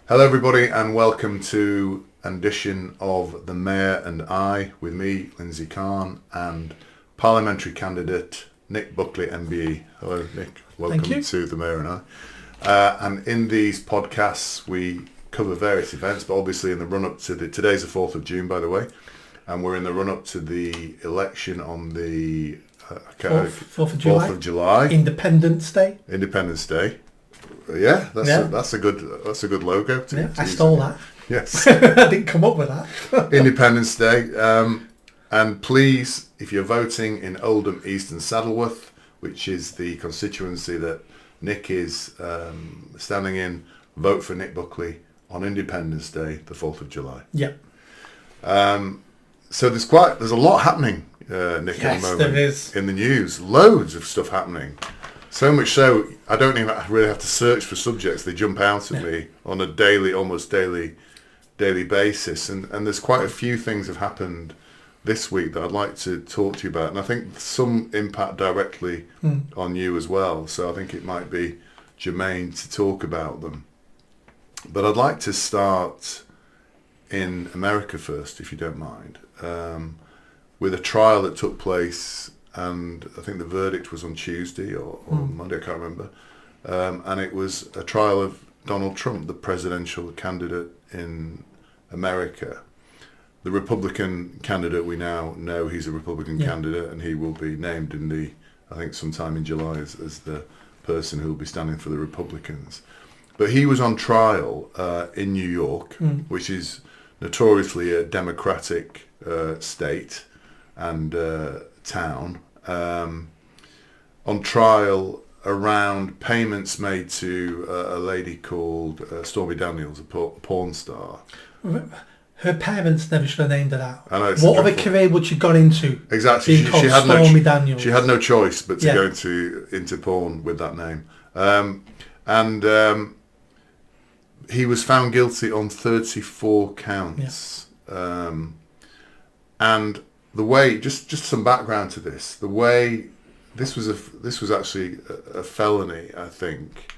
Hello everybody and welcome to an edition of The Mayor and I with me, Lindsay Khan, and parliamentary candidate Nick Buckley MBE. Hello Nick, welcome to The Mayor and I. And in these podcasts we cover various events, but obviously in the run-up to today's the 4th of June by the way, and we're in the run-up to the election on the 4th of July. Independence Day. Yeah, that's a good logo. I stole that. Yes, I didn't come up with that. Independence Day, and please, if you're voting in Oldham, East and Saddleworth, which is the constituency that Nick is standing in, vote for Nick Buckley on Independence Day, the 4th of July. Yep. So there's a lot happening, Nick, at the moment. There is. In the news, loads of stuff happening. So much so, I don't even really have to search for subjects. They jump out at me on a almost daily basis. And there's quite a few things have happened this week that I'd like to talk to you about. And I think some impact directly on you as well. So I think it might be germane to talk about them. But I'd like to start in America first, if you don't mind, with a trial that took place. And I think the verdict was on Tuesday or Monday, I can't remember. And it was a trial of Donald Trump, the presidential candidate in America. The Republican candidate, we now know he's a Republican candidate, and he will be named I think sometime in July as the person who will be standing for the Republicans. But he was on trial in New York, which is notoriously a Democratic state and town, on trial around payments made to a lady called Stormy Daniels, a porn star. Her parents never should have named her that. I know, what other career would she got into? Exactly. She had Stormy Daniels. She had no choice but to go into porn with that name. And he was found guilty on 34 counts. Yeah. And the way, just some background to this, the way this was actually a felony, I think,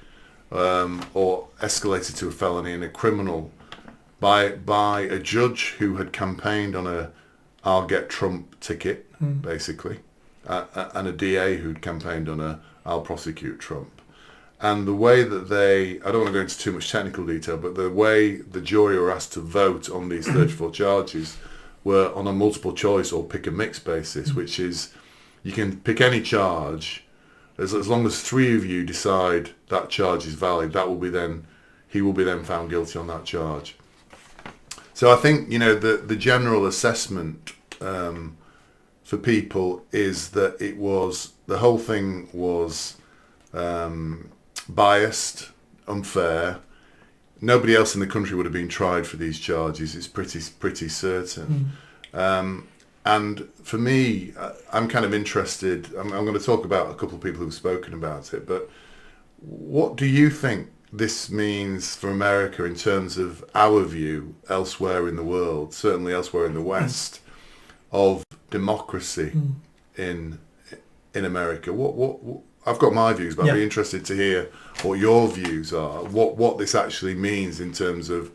or escalated to a felony and a criminal by a judge who had campaigned on a "I'll get Trump" ticket, basically, and a DA who'd campaigned on a "I'll prosecute Trump." And the way that I don't want to go into too much technical detail, but the way the jury were asked to vote on these 34 charges were on a multiple choice or pick a mix basis, which is you can pick any charge as long as three of you decide that charge is valid. He will be then found guilty on that charge. So I think the general assessment for people is that the whole thing was biased, unfair. Nobody else in the country would have been tried for these charges. It's pretty certain. And for me, I'm kind of interested. I'm going to talk about a couple of people who've spoken about it. But what do you think this means for America in terms of our view elsewhere in the world, certainly elsewhere in the West, of democracy in America? What I've got my views, but I'd be interested to hear what your views are. What this actually means in terms of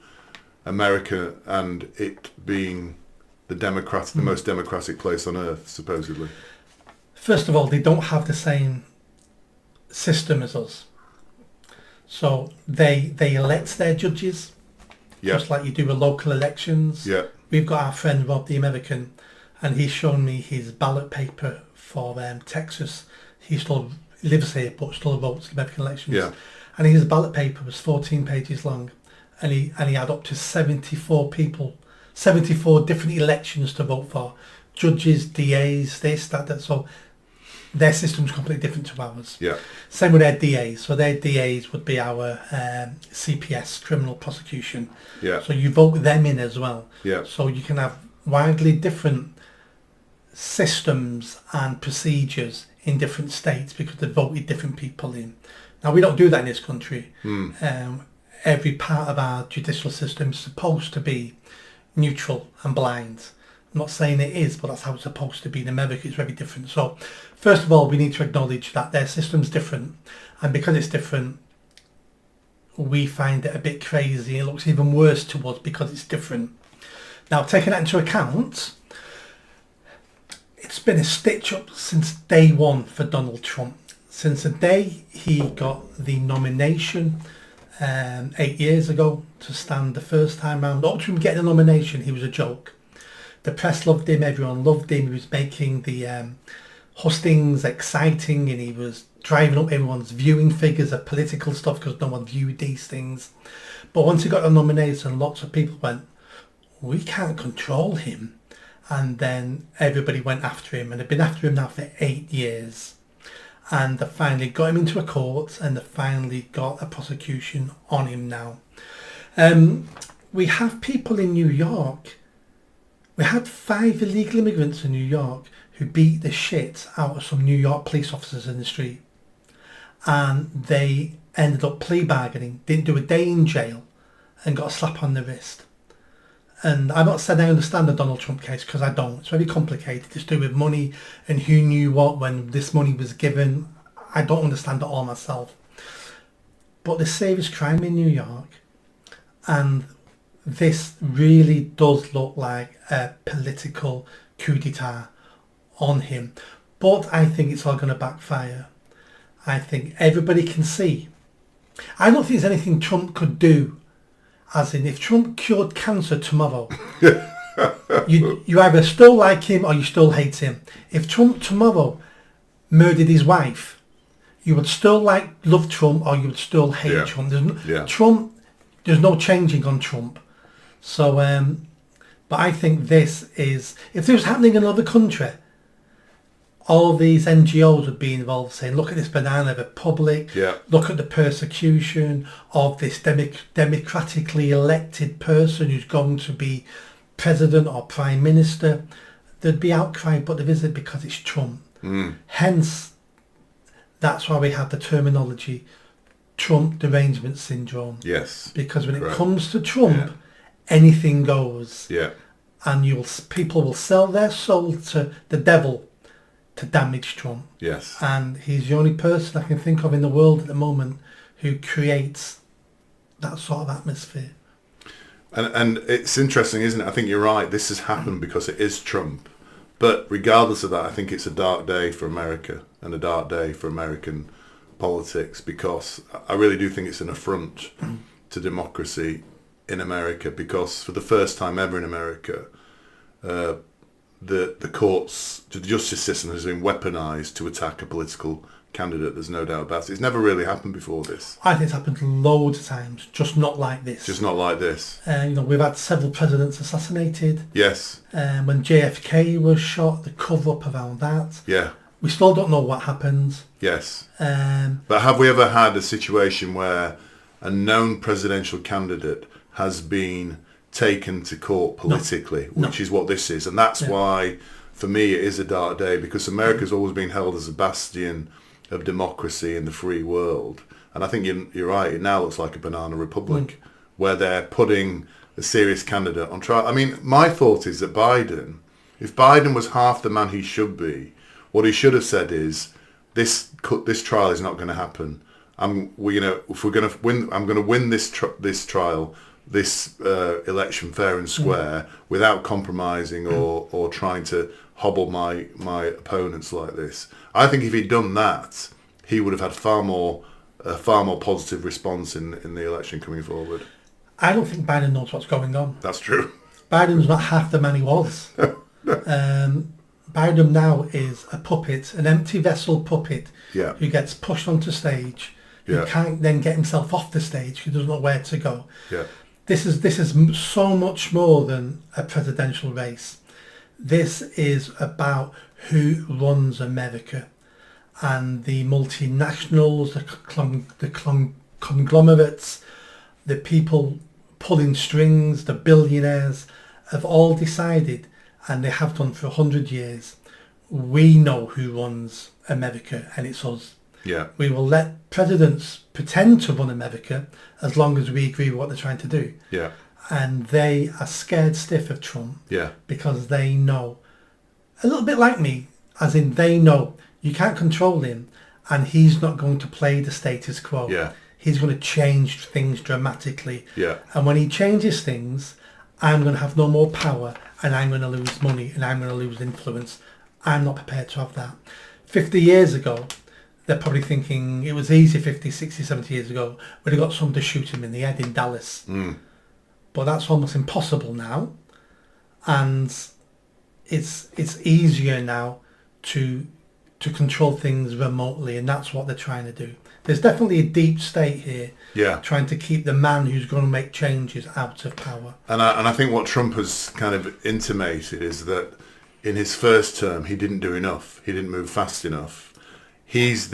America and it being the most democratic place on earth, supposedly. First of all, they don't have the same system as us. So they elect their judges, just like you do with local elections. Yeah. We've got our friend Rob, the American, and he's shown me his ballot paper for Texas. He still lives here but still votes in American elections. Yeah. And his ballot paper was 14 pages long, and he had up to 74 different elections to vote for. Judges, DAs, this, that. So their system's completely different to ours. Yeah. Same with their DAs. So their DAs would be our CPS, criminal prosecution. Yeah. So you vote them in as well. Yeah. So you can have widely different systems and procedures in different states because they voted different people in. Now, we don't do that in this country. Every part of our judicial system is supposed to be neutral and blind. I'm not saying it is, but that's how it's supposed to be. In America, it's very different. So, first of all, we need to acknowledge that their system's different. And because it's different, we find it a bit crazy. It looks even worse to us because it's different. Now, taking that into account, it's been a stitch up since day one for Donald Trump. Since the day he got the nomination 8 years ago to stand the first time round, up to him getting the nomination, he was a joke. The press loved him, everyone loved him. He was making the hustings exciting, and he was driving up everyone's viewing figures of political stuff because no one viewed these things. But once he got the nomination, lots of people went, we can't control him. And then everybody went after him, and they've been after him now for 8 years. And they finally got him into a court, and they finally got a prosecution on him now. We have people in New York. We had 5 illegal immigrants in New York who beat the shit out of some New York police officers in the street. And they ended up plea bargaining, didn't do a day in jail, and got a slap on the wrist. And I'm not saying I understand the Donald Trump case, because I don't. It's very complicated. It's to do with money and who knew what when this money was given. I don't understand it all myself. But the serious crime in New York, and this really does look like a political coup d'etat on him. But I think it's all going to backfire. I think everybody can see. I don't think there's anything Trump could do. As in, if Trump cured cancer tomorrow, you either still like him or you still hate him. If Trump tomorrow murdered his wife, you would still love Trump or you would still hate Trump. There's no changing on Trump. So, but I think this is, if this was happening in another country, all these NGOs would be involved, saying, look at this banana republic, look at the persecution of this democratically elected person who's going to be president or prime minister. There'd be outcry, but there isn't, because it's Trump. Hence, that's why we have the terminology Trump derangement syndrome. Yes. Because when it comes to Trump, anything goes. Yeah. And people will sell their soul to the devil to damage Trump. Yes. And he's the only person I can think of in the world at the moment who creates that sort of atmosphere. And it's interesting, isn't it? I think you're right. This has happened because it is Trump. But regardless of that, I think it's a dark day for America and a dark day for American politics, because I really do think it's an affront to democracy in America, because for the first time ever in America, the courts, the justice system has been weaponised to attack a political candidate. There's no doubt about it. It's never really happened before this. I think it's happened loads of times, just not like this. Just not like this. We've had several presidents assassinated. Yes. When JFK was shot, the cover-up around that. Yeah. We still don't know what happens. Yes. But have we ever had a situation where a known presidential candidate has been taken to court politically, which is what this is? And that's why, for me, it is a dark day, because America's always been held as a bastion of democracy in the free world. And I think you're right, it now looks like a banana republic, where they're putting a serious candidate on trial. I mean, my thought is that if Biden was half the man he should be, what he should have said is, this trial is not going to happen. If we're going to win, I'm going to win this trial, this election fair and square, without compromising or trying to hobble my opponents like this. I think if he'd done that, he would have had a far more positive response in the election coming forward. I don't think Biden knows what's going on. That's true. Biden's not half the man he was. Biden now is a puppet, an empty vessel puppet, who gets pushed onto stage, who can't then get himself off the stage, who doesn't know where to go. Yeah. This is so much more than a presidential race. This is about who runs America, and the multinationals, the conglomerates, the people pulling strings, the billionaires, have all decided, and they have done for 100 years, we know who runs America, and it's us. Yeah. We will let presidents pretend to run America as long as we agree with what they're trying to do. Yeah. And they are scared stiff of Trump. Yeah. Because they know, a little bit like me, as in they know you can't control him, and he's not going to play the status quo. Yeah. he's going to change things dramatically. Yeah. And when he changes things, I'm going to have no more power, and I'm going to lose money, and I'm going to lose influence. I'm not prepared to have that. 50 years ago, they're probably thinking it was easy 50, 60, 70 years ago when they got someone to shoot him in the head in Dallas. But that's almost impossible now. And it's easier now to control things remotely, and that's what they're trying to do. There's definitely a deep state here, trying to keep the man who's going to make changes out of power. And I think what Trump has kind of intimated is that in his first term he didn't do enough. He didn't move fast enough. He's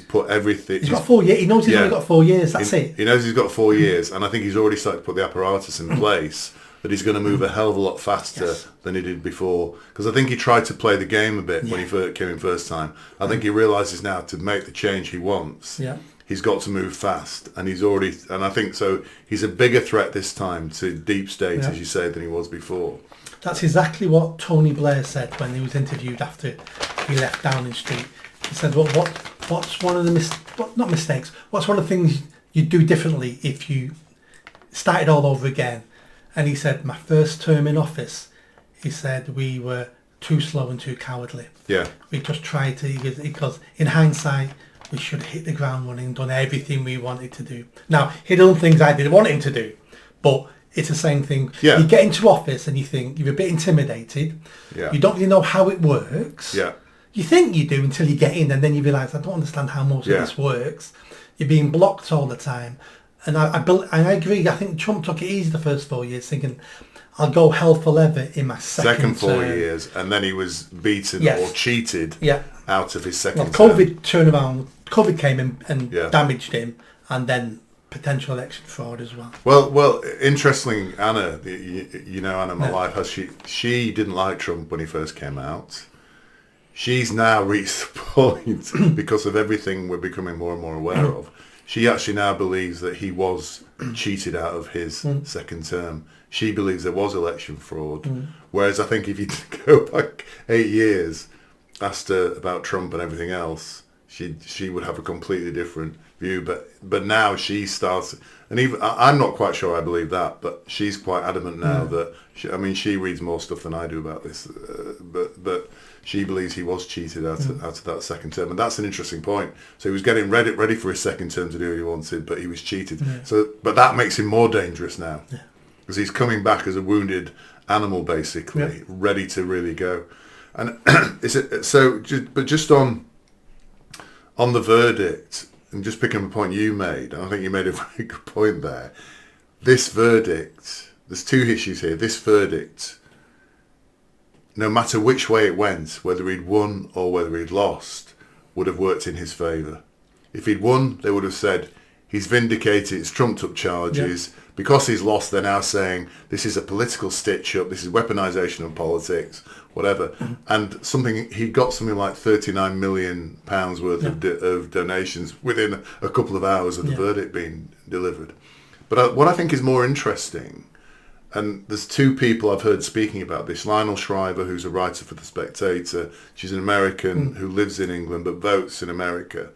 put everything. He's got 4 years. He knows he's only got 4 years. That's it. He knows he's got 4 years, and I think he's already started to put the apparatus in place. That he's going to move a hell of a lot faster than he did before. Because I think he tried to play the game a bit when he first came in first time. I think he realises now to make the change he wants, he's got to move fast. And I think so he's a bigger threat this time to deep state, as you say, than he was before. That's exactly what Tony Blair said when he was interviewed after he left Downing Street. He said, well, what's one of the what's one of the things you'd do differently if you started all over again? And he said, my first term in office, he said, we were too slow and too cowardly. Yeah. We just tried to, because in hindsight, we should have hit the ground running and done everything we wanted to do. Now, he'd done things I didn't want him to do, but it's the same thing. Yeah. You get into office and you think you're a bit intimidated. Yeah. You don't really know how it works. Yeah. You think you do until you get in, and then you realise, I don't understand how most of this works. You're being blocked all the time. And I agree. I think Trump took it easy the first 4 years, thinking, I'll go hell for leather in my second 4 years, and then he was beaten or cheated out of his second term. COVID turned around. COVID came in and damaged him, and then potential election fraud as well. Well, interestingly, Anna, you know Anna, my wife, she didn't like Trump when he first came out. She's now reached the point, because of everything we're becoming more and more aware of, she actually now believes that he was cheated out of his second term. She believes there was election fraud. Whereas I think if you go back 8 years, asked her about Trump and everything else, she would have a completely different view. But now she starts, and even I'm not quite sure I believe that, but she's quite adamant now that she reads more stuff than I do about this, but she believes he was cheated out of that second term, and that's an interesting point. So he was getting ready for his second term to do what he wanted, but he was cheated. But that makes him more dangerous now, because he's coming back as a wounded animal, basically, ready to really go. And just on the verdict, and just picking up a point you made, and I think you made a very good point there. This verdict, there's two issues here. This verdict, no matter which way it went, whether he'd won or whether he'd lost, would have worked in his favour. If he'd won, they would have said, he's vindicated, it's trumped up charges. Because he's lost, they're now saying, this is a political stitch-up, this is weaponisation of politics, whatever. And he got something like £39 million worth of donations within a couple of hours of the verdict being delivered. But what I think is more interesting, and there's two people I've heard speaking about this. Lionel Shriver, who's a writer for The Spectator. She's an American who lives in England but votes in America.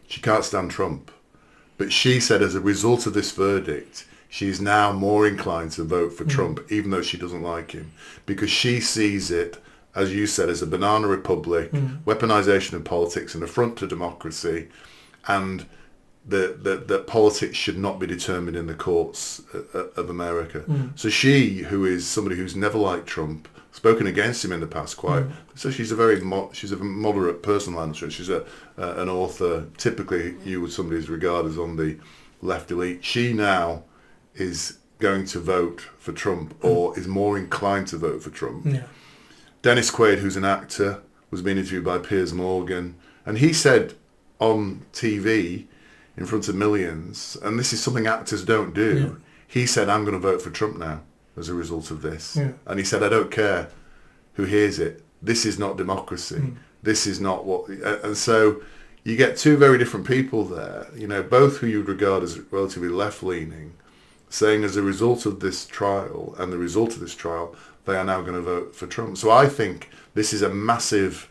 She can't stand Trump. But she said as a result of this verdict, she's now more inclined to vote for Trump, even though she doesn't like him. Because she sees it, as you said, as a banana republic, weaponization of politics, an affront to democracy, and that politics should not be determined in the courts of America. So she, who is somebody who's never liked Trump, spoken against him in the past quite, so she's a moderate person, Lancashire. She's an author, typically somebody who's regarded as on the left elite. She now is going to vote for Trump, or is more inclined to vote for Trump. Dennis Quaid, who's an actor, was being interviewed by Piers Morgan, and he said on TV, in front of millions, and this is something actors don't do, he said, I'm going to vote for Trump now as a result of this. And he said, I don't care who hears it. This is not democracy. This is not what... And so you get two very different people there, both who you would regard as relatively left-leaning, saying as a result of this trial, and the result of this trial, they are now going to vote for Trump. So I think this is a massive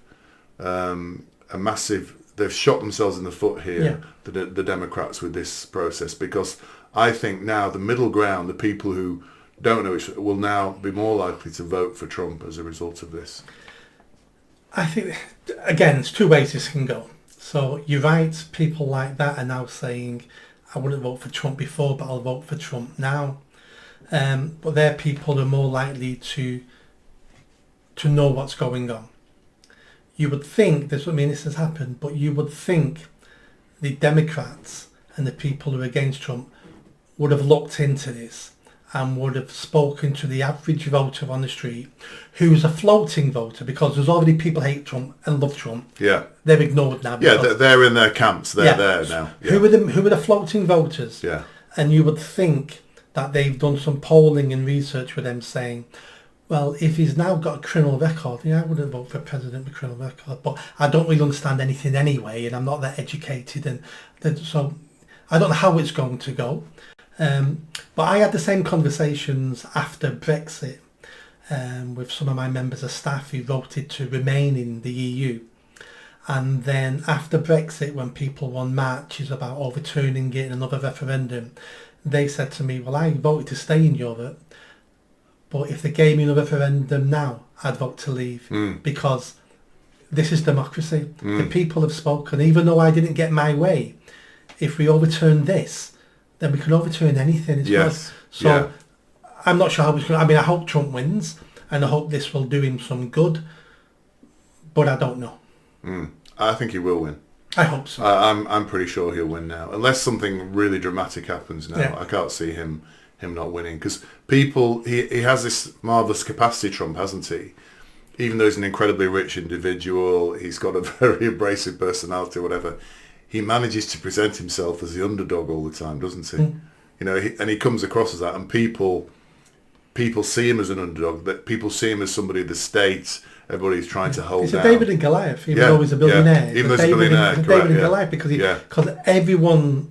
they've shot themselves in the foot here, Yeah. the Democrats, with this process, because I think now the middle ground, the people who don't know it, will now be more likely to vote for Trump as a result of this. I think, again, it's two ways this can go. So you're right, people like that are now saying, I wouldn't vote for Trump before, but I'll vote for Trump now. But they're people who are more likely to know what's going on. You would think, this doesn't mean this has happened, but you would think the Democrats and the people who are against Trump would have looked into this and would have spoken to the average voter on the street, who's a floating voter, because there's already people who hate Trump and love Trump. Yeah. They're ignored now. Yeah, they're in their camps. They're there now. Yeah. Who are the floating voters? Yeah. And you would think that they've done some polling and research with them saying, well, if he's now got a criminal record, I wouldn't vote for a president with a criminal record, but I don't really understand anything anyway, and I'm not that educated, and so I don't know how it's going to go. But I had the same conversations after Brexit with some of my members of staff who voted to remain in the EU. And then after Brexit, when people won marches about overturning it and another referendum, they said to me, well, I voted to stay in Europe, but if they gave me another referendum now, I'd vote to leave, because this is democracy. The people have spoken. Even though I didn't get my way, if we overturn this, then we can overturn anything. Yes. So Yeah. I'm not sure how it's going to... I mean, I hope Trump wins, and I hope this will do him some good, but I don't know. I think he will win. I hope so. I'm pretty sure he'll win now, unless something really dramatic happens now. Yeah. I can't see him not winning, because people, he has this marvellous capacity, Trump, hasn't he? Even though he's an incredibly rich individual, he's got a very abrasive personality, whatever, he manages to present himself as the underdog all the time, doesn't he? You know, and he comes across as that, and people see him as an underdog, that people see him as somebody of the state, everybody's trying to hold He's down. a David and Goliath, even though he's a billionaire. Even though he's a billionaire, David correct, and Goliath, because everyone,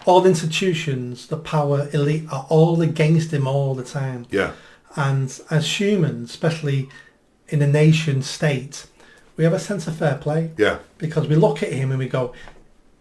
all institutions, the power elite are all against him all the time. Yeah. And as humans, especially in a nation state, we have a sense of fair play. Yeah. Because we look at him and we go,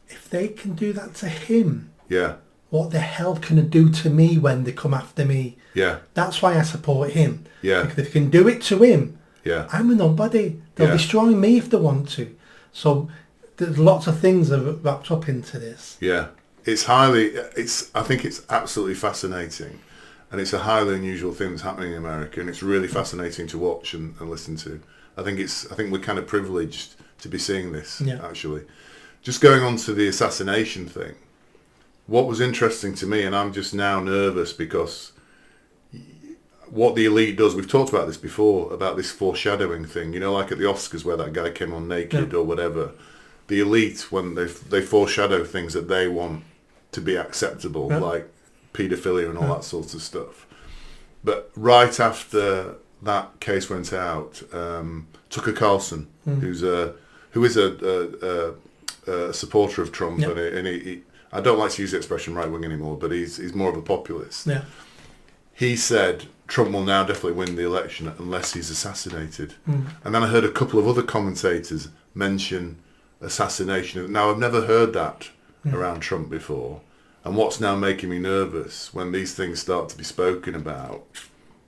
if they can do that to him, Yeah. what the hell can it do to me when they come after me? Yeah. That's why I support him. Yeah. Because if they can do it to him, Yeah. I'm a nobody. They'll Yeah. destroy me if they want to. So there's lots of things that are wrapped up into this. Yeah. I think it's absolutely fascinating, and it's a highly unusual thing that's happening in America, and it's really fascinating to watch and listen to. I think we're kind of privileged to be seeing this, actually. Just going on to the assassination thing, what was interesting to me, and I'm just now nervous because what the elite does, we've talked about this before, about this foreshadowing thing, like at the Oscars where that guy came on naked or whatever. The elite, when they foreshadow things that they want to be acceptable, like paedophilia and all that sort of stuff. But right after that case went out, Tucker Carlson, who is a supporter of Trump, and he I don't like to use the expression right wing anymore, but he's more of a populist. Yeah. He said Trump will now definitely win the election unless he's assassinated. And then I heard a couple of other commentators mention assassination. Now I've never heard that around Trump before, and what's now making me nervous, when these things start to be spoken about,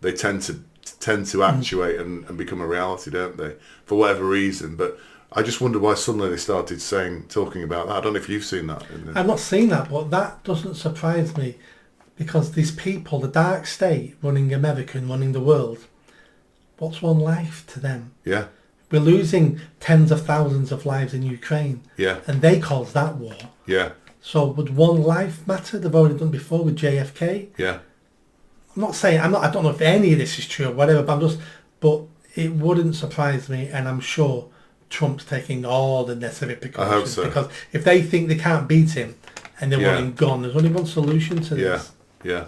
they tend to actuate and become a reality, don't they, for whatever reason. But I just wonder why suddenly they started talking about that. I don't know if you've seen that. I've not seen that, but that doesn't surprise me, because these people, the dark state running America and running the world, what's one life to them? Yeah. We're losing tens of thousands of lives in Ukraine. Yeah. And they cause that war. Yeah. So would one life matter? They've already done before with JFK. Yeah. I'm not saying, I don't know if any of this is true or whatever, but it wouldn't surprise me, and I'm sure Trump's taking all the necessary precautions. I hope so. Because if they think they can't beat him and they want him gone, there's only one solution to this. Yeah.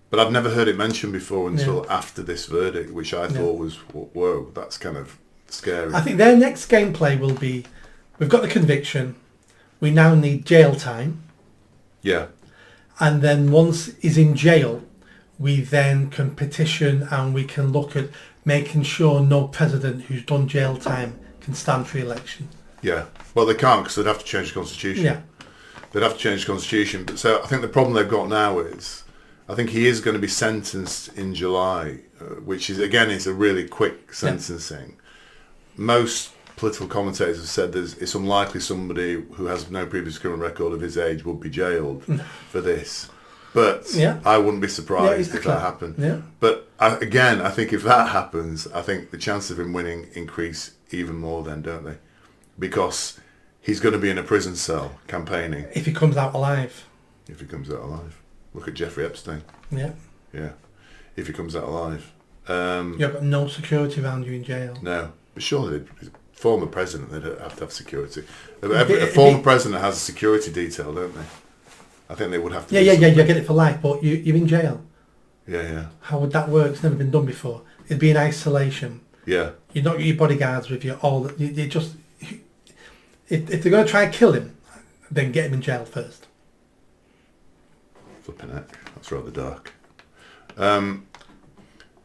But I've never heard it mentioned before until after this verdict, which I thought was, whoa, that's kind of scary. I think their next gameplay will be, we've got the conviction, we now need jail time. Yeah. And then once he's in jail, we then can petition and we can look at making sure no president who's done jail time can stand for election. Yeah. Well, they can't because they'd have to change the constitution. Yeah. They'd have to change the constitution. But so I think the problem they've got now is, I think he is going to be sentenced in July, which is again is a really quick sentencing. Most political commentators have said it's unlikely somebody who has no previous criminal record of his age would be jailed for this. But I wouldn't be surprised if that happened. Yeah. But I think if that happens, I think the chances of him winning increase even more then, don't they? Because he's going to be in a prison cell campaigning. If he comes out alive. If he comes out alive. Look at Jeffrey Epstein. Yeah. Yeah. If he comes out alive. You've got no security around you in jail. No. But surely, former president, they'd have to have security. A former president has a security detail, don't they? I think they would have to. Yeah, you get it for life, but you're in jail. Yeah. How would that work? It's never been done before. It'd be in isolation. Yeah. You're not your bodyguards with you. If they're going to try and kill him, then get him in jail first. Flipping heck, that's rather dark. You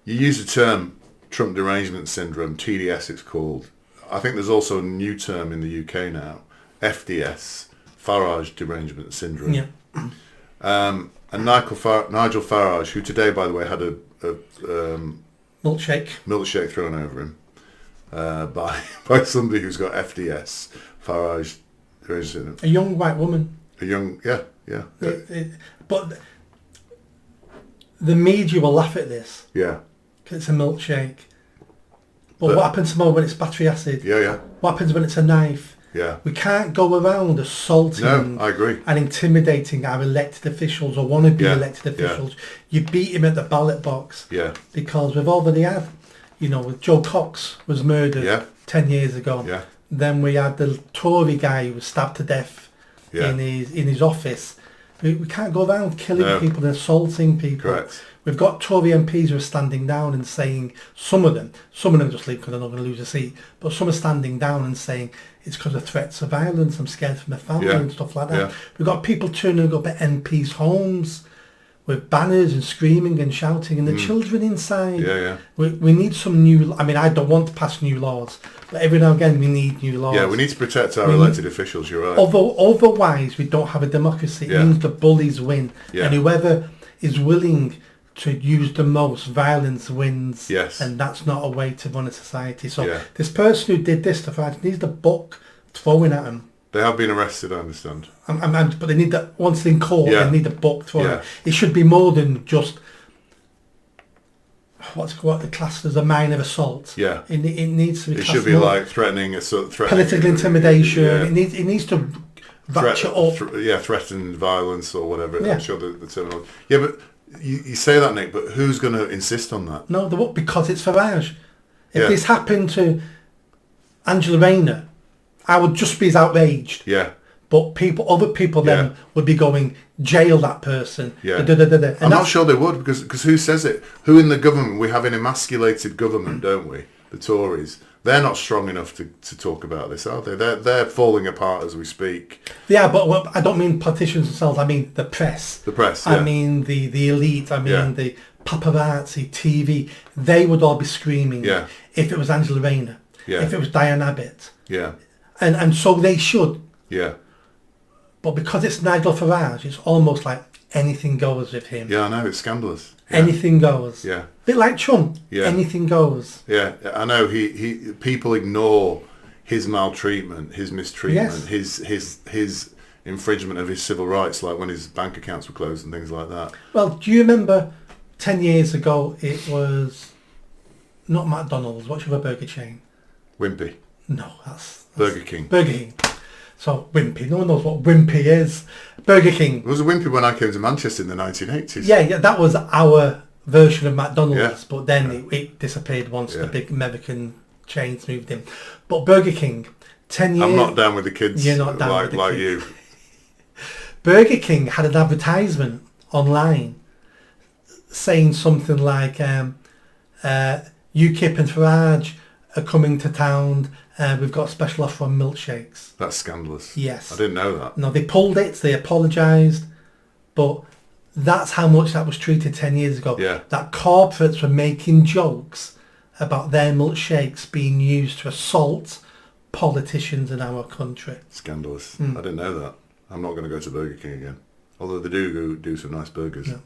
use the term Trump derangement syndrome, TDS it's called. I think there's also a new term in the UK now, FDS, Farage derangement syndrome. Yeah. And Nigel Farage, who today, by the way, had a milkshake thrown over him by somebody who's got FDS, Farage derangement syndrome. A young white woman. Yeah. But the media will laugh at this. Yeah. Because it's a milkshake. But what happens tomorrow when it's battery acid? Yeah. What happens when it's a knife? Yeah. We can't go around assaulting I agree. and intimidating our elected officials or wannabe elected officials. You beat him at the ballot box. Yeah. Because we've already had, with Joe Cox was murdered 10 years ago. Yeah. Then we had the Tory guy who was stabbed to death in his office. We can't go around killing people and assaulting people. Correct. We've got Tory MPs who are standing down and saying, some of them just leave because they're not going to lose a seat, but some are standing down and saying, it's because of threats of violence, I'm scared for my family and stuff like that. We've got people turning up at MPs' homes with banners and screaming and shouting and the children inside. We need some new, I don't want to pass new laws, but every now and again we need new laws. Yeah, we need to protect our elected officials, you're right. Otherwise we don't have a democracy. It means the bullies win. And whoever is willing to use the most violence wins. Yes. And that's not a way to run a society. So this person who did this to Farage needs the book thrown at him. They have been arrested, I understand. But they need that, once in court, they need the book thrown at him. It should be more than just what the class as a minor assault. Yeah. It needs to be. It should be like threatening political intimidation. Yeah. It needs to ratchet up. Threatened violence or whatever. I'm sure the terminology. Yeah, but you say that, Nick, but who's going to insist on that? No, because it's Farage. If this happened to Angela Rayner, I would just be as outraged. Yeah. But other people then would be going, jail that person. Yeah. I'm not sure they would, because who says it? Who in the government? We have an emasculated government, don't we? The Tories. They're not strong enough to talk about this, are they? They're falling apart as we speak. Yeah, but I don't mean politicians themselves. I mean the press. The press. I mean the elite. I mean the paparazzi, TV. They would all be screaming if it was Angela Rayner. Yeah. If it was Diane Abbott. Yeah. And so they should. Yeah. But because it's Nigel Farage, it's almost like anything goes with him. Yeah, I know, it's scandalous. Yeah. Anything goes. Yeah. A bit like Trump. Yeah. Anything goes. Yeah, I know. He people ignore his maltreatment, his mistreatment, his infringement of his civil rights, like when his bank accounts were closed and things like that. Well, do you remember 10 years ago it was not McDonald's, what's your other burger chain? Wimpy. No, that's Burger King. Burger King. So Wimpy, no one knows what Wimpy is. Burger King. It was a Wimpy when I came to Manchester in the 1980s. Yeah, that was our version of McDonald's, but then it disappeared once the big American chains moved in. But Burger King, 10 years... I'm not down with the kids. You're not down with the like kids. you. Burger King had an advertisement online saying something like UKIP and Farage are coming to town. We've got a special offer on milkshakes. That's scandalous. Yes. I didn't know that. No, they pulled it, they apologised, but that's how much that was treated 10 years ago. Yeah. That corporates were making jokes about their milkshakes being used to assault politicians in our country. Scandalous. I didn't know that. I'm not going to go to Burger King again. Although they do some nice burgers. No.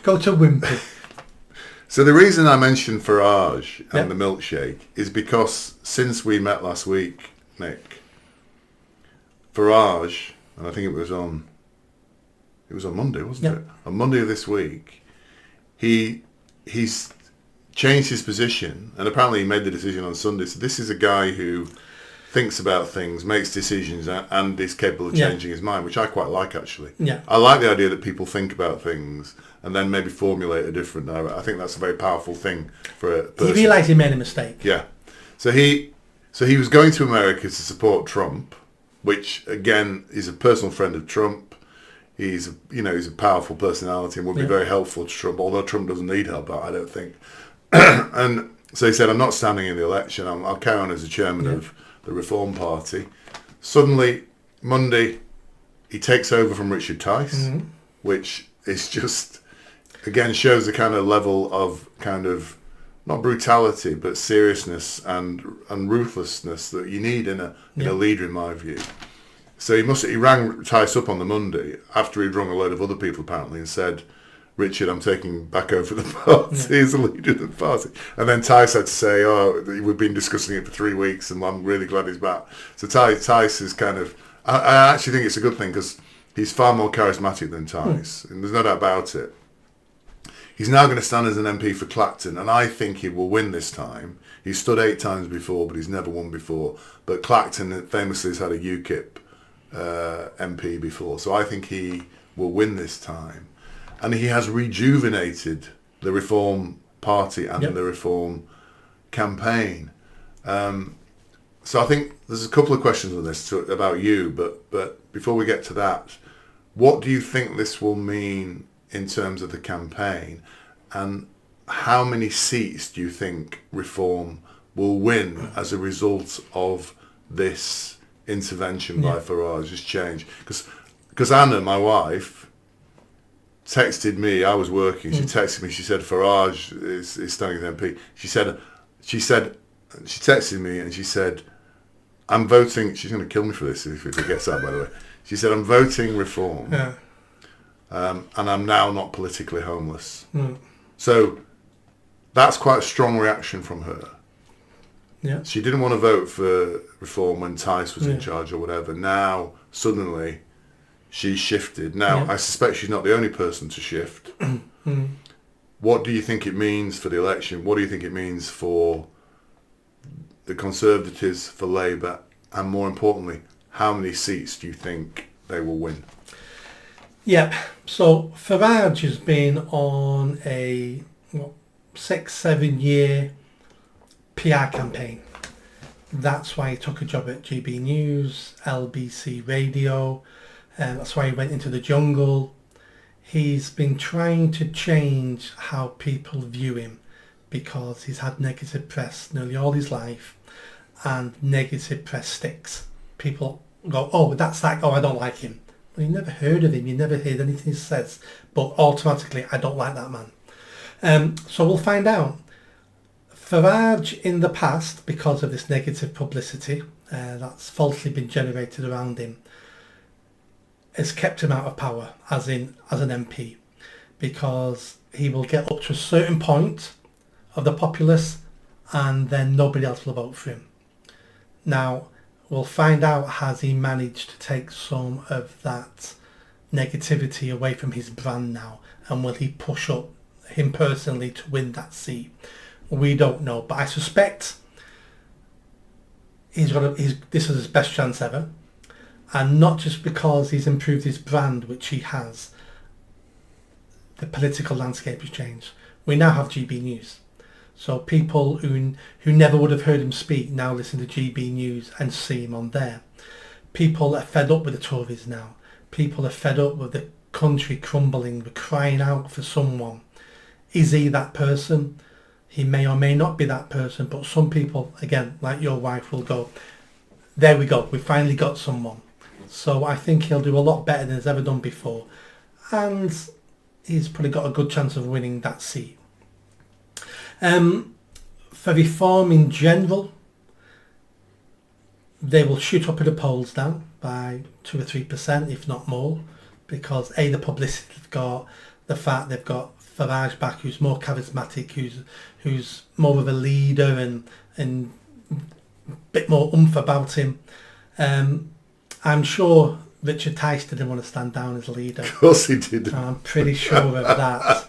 Go to Wimpy. So the reason I mentioned Farage and the milkshake is because since we met last week, Nick, Farage, and I think it was on Monday, wasn't it? On Monday of this week, he's changed his position, and apparently he made the decision on Sunday. So this is a guy who thinks about things, makes decisions, and is capable of changing his mind, which I quite like, actually. Yeah. I like the idea that people think about things and then maybe formulate a different direction. I think that's a very powerful thing for a person. He realised he made a mistake. Yeah. So he was going to America to support Trump, which again is a personal friend of Trump. He's a powerful personality and would be very helpful to Trump, although Trump doesn't need help, I don't think. And so he said, I'm not standing in the election. I'll carry on as the chairman of the Reform Party. Suddenly, Monday, he takes over from Richard Tice, which is just, again, shows the kind of level of kind of, not brutality, but seriousness and ruthlessness that you need in a leader, in my view. So he rang Tice up on the Monday, after he'd rung a load of other people, apparently, and said, Richard, I'm taking back over the party as the leader of the party. And then Tice had to say, we've been discussing it for 3 weeks and I'm really glad he's back. So Tice is kind of, I actually think it's a good thing because he's far more charismatic than Tice, and there's no doubt about it. He's now going to stand as an MP for Clacton, and I think he will win this time. He's stood 8 times before, but he's never won before. But Clacton famously has had a UKIP MP before, so I think he will win this time. And he has rejuvenated the Reform Party and the Reform campaign. So I think there's a couple of questions on this about you, but before we get to that, what do you think this will mean in terms of the campaign, and how many seats do you think Reform will win as a result of this intervention by Farage, this change? Because Anna, my wife, texted me. I was working. She texted me. She said Farage is standing as MP. She texted me and she said, I'm voting. She's going to kill me for this if it gets out, by the way. She said, I'm voting Reform, and I'm now not politically homeless. So that's quite a strong reaction from her. Yeah. She didn't want to vote for Reform when Tice was in charge or whatever. Now suddenly she's shifted. Now, I suspect she's not the only person to shift. What do you think it means for the election? What do you think it means for the Conservatives, for Labour? And more importantly, how many seats do you think they will win? Yeah, so Farage has been on a 6-7 year PR campaign. That's why he took a job at GB News, LBC Radio. That's why he went into the jungle. He's been trying to change how people view him because he's had negative press nearly all his life, and negative press sticks. People go, oh, that's that, oh, I don't like him. Well, you never heard of him, you never heard anything he says, but automatically, I don't like that man. So we'll find out. Farage in the past, because of this negative publicity that's falsely been generated around him, has kept him out of power as an MP, because he will get up to a certain point of the populace and then nobody else will vote for him. Now we'll find out, has he managed to take some of that negativity away from his brand now, and will he push up him personally to win that seat? We don't know, but I suspect this is his best chance ever. And not just because he's improved his brand, which he has. The political landscape has changed. We now have GB News. So people who never would have heard him speak now listen to GB News and see him on there. People are fed up with the Tories now. People are fed up with the country crumbling. We're crying out for someone. Is he that person? He may or may not be that person, but some people, again, like your wife, will go, there we go, we finally got someone. So I think he'll do a lot better than he's ever done before. And he's probably got a good chance of winning that seat. For Reform in general, they will shoot up in the polls now by 2 or 3%, if not more, because the publicity they've got, the fact they've got Farage back, who's more charismatic, who's more of a leader and a bit more oomph about him. I'm sure Richard Tice didn't want to stand down as leader. Of course he did. I'm pretty sure of that.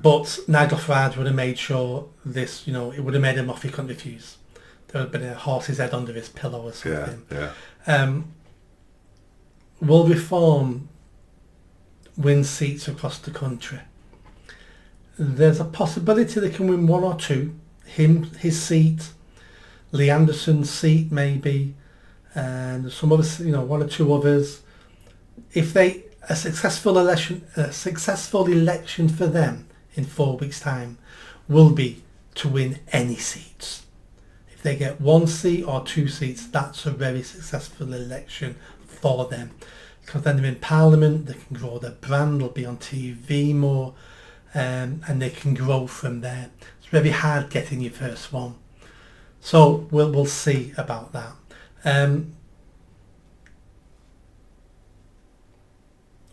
But Nigel Farage would have made sure this, it would have made him off, he couldn't refuse. There would have been a horse's head under his pillow or something. Yeah. Will Reform win seats across the country? There's a possibility they can win one or two. His seat, Lee Anderson's seat maybe, and some other, one or two others. If a successful election for them in 4 weeks' time will be to win any seats. If they get 1 seat or 2 seats, that's a very successful election for them. Because then they're in Parliament, they can grow their brand, they'll be on TV more, and they can grow from there. It's very hard getting your first one. So we'll see about that.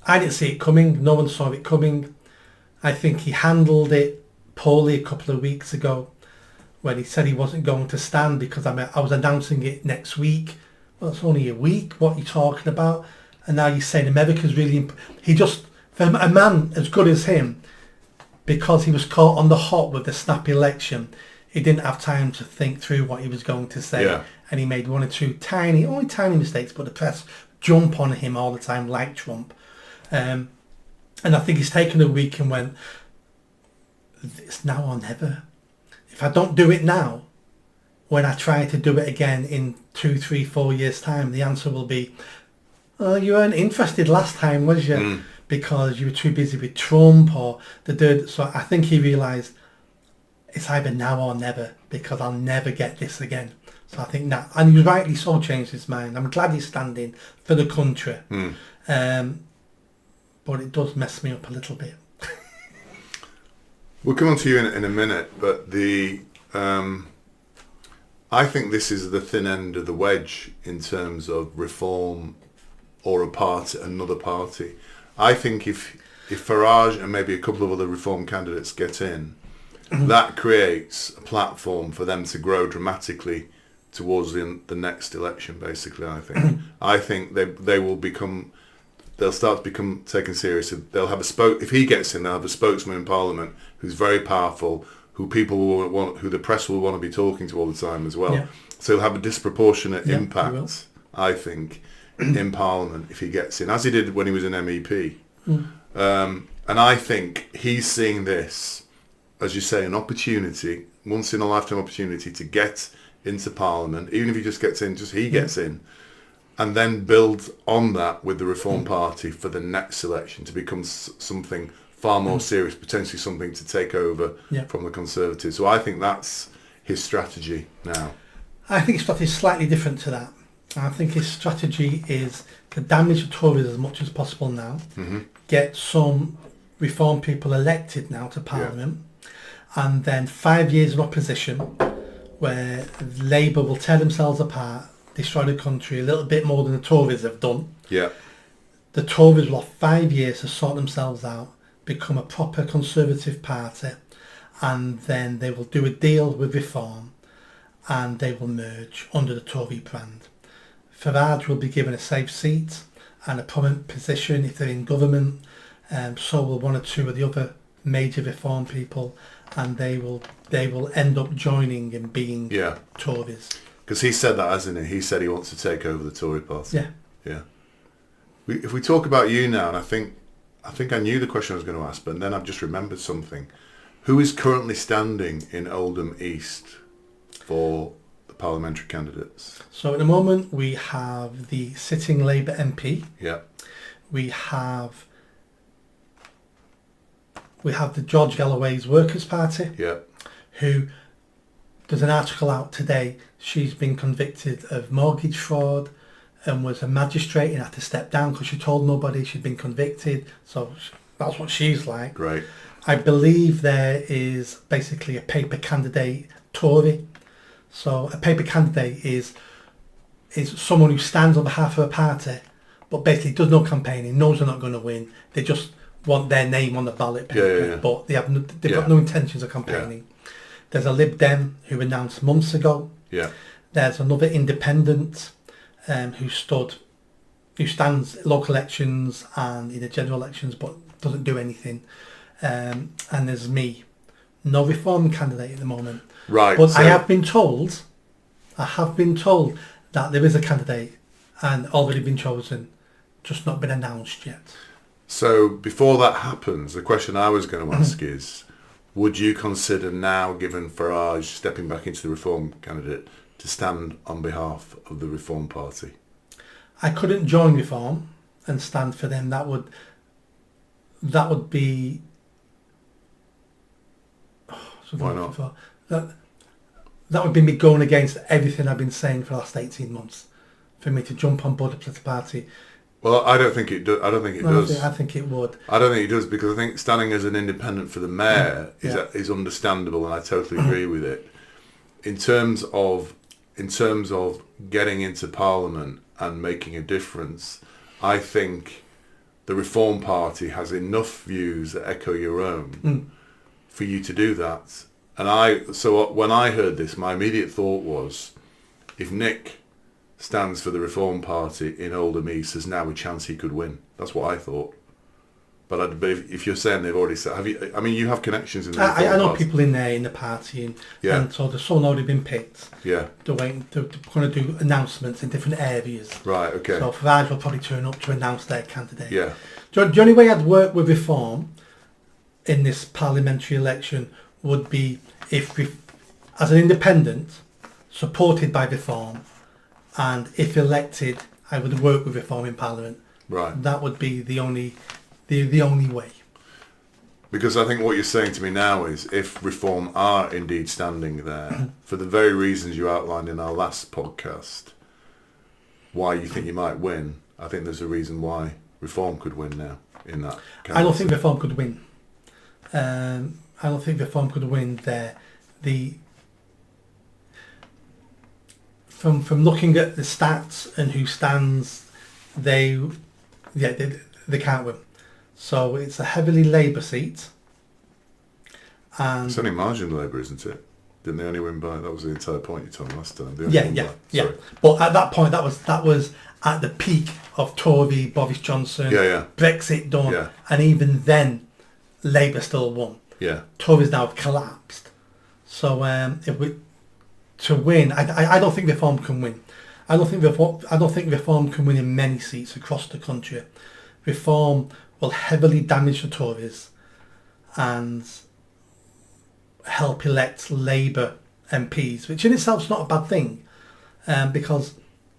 I didn't see it coming. No one saw it coming. I think he handled it poorly a couple of weeks ago when he said he wasn't going to stand because I was announcing it next week. Well, it's only a week. What are you talking about? And now you're saying America's really... for a man as good as him, because he was caught on the hop with the snap election, he didn't have time to think through what he was going to say. Yeah. And he made 1 or 2 only tiny mistakes, but the press jump on him all the time like Trump. And I think he's taken a week and went, it's now or never. If I don't do it now, when I try to do it again in 2, 3, 4 years' time, the answer will be, oh, you weren't interested last time, was you? Because you were too busy with Trump or the dude. So I think he realised it's either now or never, because I'll never get this again. So I think that, and he rightly so changed his mind. I'm glad he's standing for the country. But it does mess me up a little bit. We'll come on to you in a minute, but I think this is the thin end of the wedge in terms of Reform or another party. I think if Farage and maybe a couple of other Reform candidates get in, that creates a platform for them to grow dramatically towards the next election, basically, I think. I think they'll start to become taken seriously. They'll have if he gets in, they'll have a spokesman in Parliament who's very powerful, who the press will want to be talking to all the time as well. Yeah. So he'll have a disproportionate impact, I think, in Parliament if he gets in, as he did when he was an MEP. And I think he's seeing this, as you say, an opportunity, once in a lifetime opportunity to get into Parliament, even if he just gets in, he gets in, and then build on that with the Reform Party for the next election to become something far more serious, potentially something to take over from the Conservatives. So I think that's his strategy now. I think his strategy is slightly different to that. I think his strategy is to damage the Tories as much as possible now, get some Reform people elected now to Parliament, and then 5 years in opposition where Labour will tear themselves apart, destroy the country a little bit more than the Tories have done. Yeah. The Tories will have 5 years to sort themselves out, become a proper Conservative party, and then they will do a deal with Reform and they will merge under the Tory brand. Farage will be given a safe seat and a prominent position if they're in government, so will 1 or 2 of the other major Reform people, and they will end up joining and being Tories. Because he said that, hasn't he? He said he wants to take over the Tory party. Yeah. Yeah. If we talk about you now, and I think I knew the question I was going to ask, but then I've just remembered something. Who is currently standing in Oldham East for the parliamentary candidates? So at the moment we have the sitting Labour MP. Yeah. We have the George Galloway's Workers' Party. Yeah. Who, there's an article out today, she's been convicted of mortgage fraud and was a magistrate and had to step down because she told nobody she'd been convicted. So that's what she's like. Right. I believe there is basically a paper candidate Tory. So a paper candidate is someone who stands on behalf of a party, but basically does no campaigning, knows they're not going to win. They just want their name on the ballot paper, but they've got no intentions of campaigning. There's a Lib Dem who announced months ago. Yeah. There's another independent who stands local elections and in the general elections, but doesn't do anything. And there's me, no Reform candidate at the moment. Right. But I have been told that there is a candidate and already been chosen, just not been announced yet. So before that happens, the question I was going to ask is, would you consider now, given Farage stepping back into the Reform candidate, to stand on behalf of the Reform Party? I couldn't join Reform and stand for them. That would be... Why not? That would be me going against everything I've been saying for the last 18 months. For me to jump on board a political party. Well, I don't think it does. I don't think it does. I think it would. I don't think it does, because I think standing as an independent for the mayor is understandable, and I totally agree with it. In terms of getting into Parliament and making a difference, I think the Reform Party has enough views that echo your own for you to do that. And so when I heard this, my immediate thought was, if Nick stands for the Reform Party in Oldham East, there's now a chance he could win. That's what I thought. But if you're saying they've already said, you have connections in the Reform I know Party. people in there in the party, and so there's someone already been picked. Yeah. They're going to do announcements in different areas. Right. Okay. So Farage will probably turn up to announce their candidate. Yeah. The only way I'd work with Reform in this parliamentary election would be if, as an independent, supported by Reform, and if elected, I would work with Reform in Parliament. Right. That would be the only way. Because I think what you're saying to me now is, if Reform are indeed standing there, for the very reasons you outlined in our last podcast, why you think you might win, I think there's a reason why Reform could win now in that. I don't think Reform could win. I don't think Reform could win there. From looking at the stats and who stands, they can't win. So it's a heavily Labour seat. And it's only marginal Labour, isn't it? Didn't they only win by? That was the entire point you told me last time. Yeah. But at that point, that was at the peak of Tory, Boris Johnson, Brexit done, and even then, Labour still won. Yeah. Tories now have collapsed. So to win, I don't think Reform can win. I don't think Reform can win in many seats across the country. Reform will heavily damage the Tories and help elect Labour MPs, which in itself is not a bad thing, because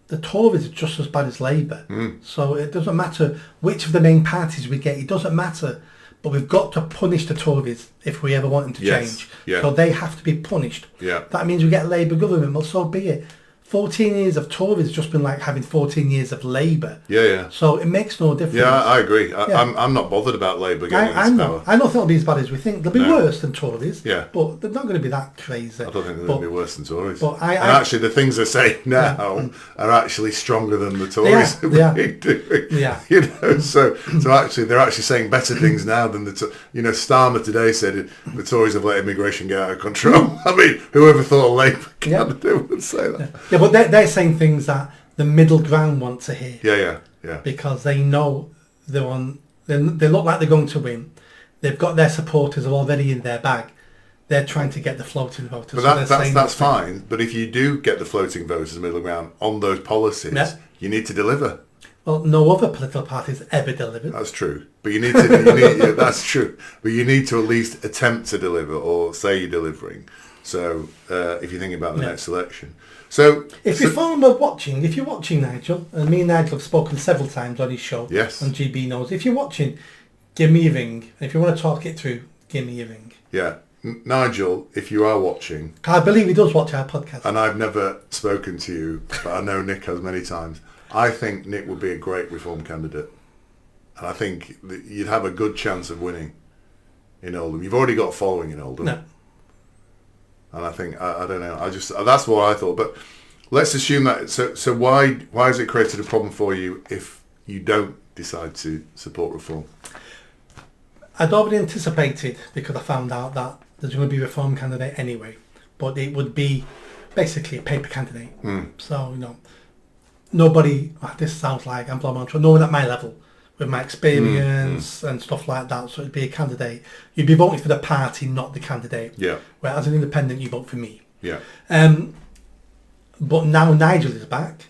the Tories are just as bad as Labour. So it doesn't matter which of the main parties we get. It doesn't matter. But we've got to punish the Tories if we ever want them to change. Yeah. So they have to be punished. Yeah. That means we get a Labour government. Well, so be it. 14 years of Tories has just been like having 14 years of Labour. Yeah. So it makes no difference. Yeah, I agree. I'm not bothered about Labour getting into power. I don't think it'll be as bad as we think. They'll be worse than Tories. Yeah. But they're not going to be that crazy. I don't think they're going to be worse than Tories. But actually, the things they're saying now are actually stronger than the Tories have been doing. Yeah. So actually, they're actually saying better things now than Starmer today said the Tories have let immigration get out of control. I mean, whoever thought a Labour candidate would say that? Yeah, but they're saying things that the middle ground want to hear. Yeah. Because they know they're on. They look like they're going to win. They've got their supporters already in their bag. They're trying to get the floating voters. But that's fine. But if you do get the floating voters, middle ground on those policies, you need to deliver. Well, no other political parties ever delivered. That's true. But you need to. That's true. But you need to at least attempt to deliver, or say you're delivering. So if you're thinking about the next election. So if you're watching, Nigel, and me and Nigel have spoken several times on his show, yes, on GB Knows, if you're watching, give me a ring. And if you want to talk it through, give me a ring. Yeah. Nigel, if you are watching... I believe he does watch our podcast. And I've never spoken to you, but I know Nick has many times. I think Nick would be a great Reform candidate. And I think that you'd have a good chance of winning in Oldham. You've already got a following in Oldham. No. And I think I don't know. That's what I thought. But let's assume that. So why has it created a problem for you if you don't decide to support reform? I'd already anticipated, because I found out that there's going to be a reform candidate anyway, but it would be basically a paper candidate. So nobody. This sounds like I'm blowing on to no one at my level with my experience and stuff like that. So it'd be a candidate. You'd be voting for the party, not the candidate. Yeah. Where as an independent, you vote for me. Yeah. But now Nigel is back,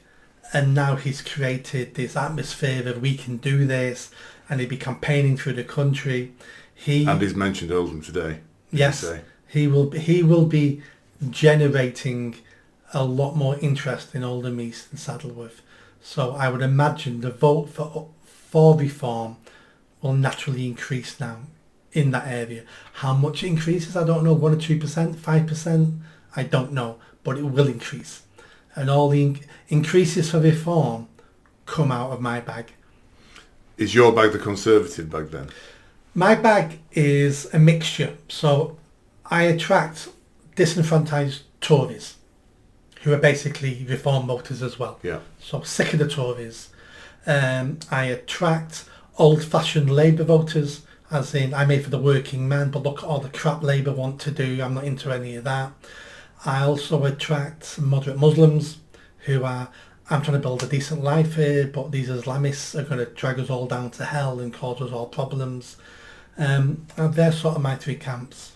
and now he's created this atmosphere of we can do this, and he'll be campaigning through the country. And he's mentioned Oldham today. Yes, he will be generating a lot more interest in Oldham East and Saddleworth. So I would imagine the vote for reform will naturally increase now in that area. How much it increases, I don't know. 1 or 2%, 5%, I don't know, but it will increase. And all the increases for reform come out of my bag. Is your bag the Conservative bag then? My bag is a mixture. So I attract disenfranchised Tories who are basically reform voters as well. Yeah. So sick of the Tories. I attract old-fashioned Labour voters, as in I'm made for the working man, but look at all the crap Labour want to do. I'm not into any of that. I also attract moderate Muslims who are, I'm trying to build a decent life here, but these Islamists are going to drag us all down to hell and cause us all problems. And they're sort of my three camps.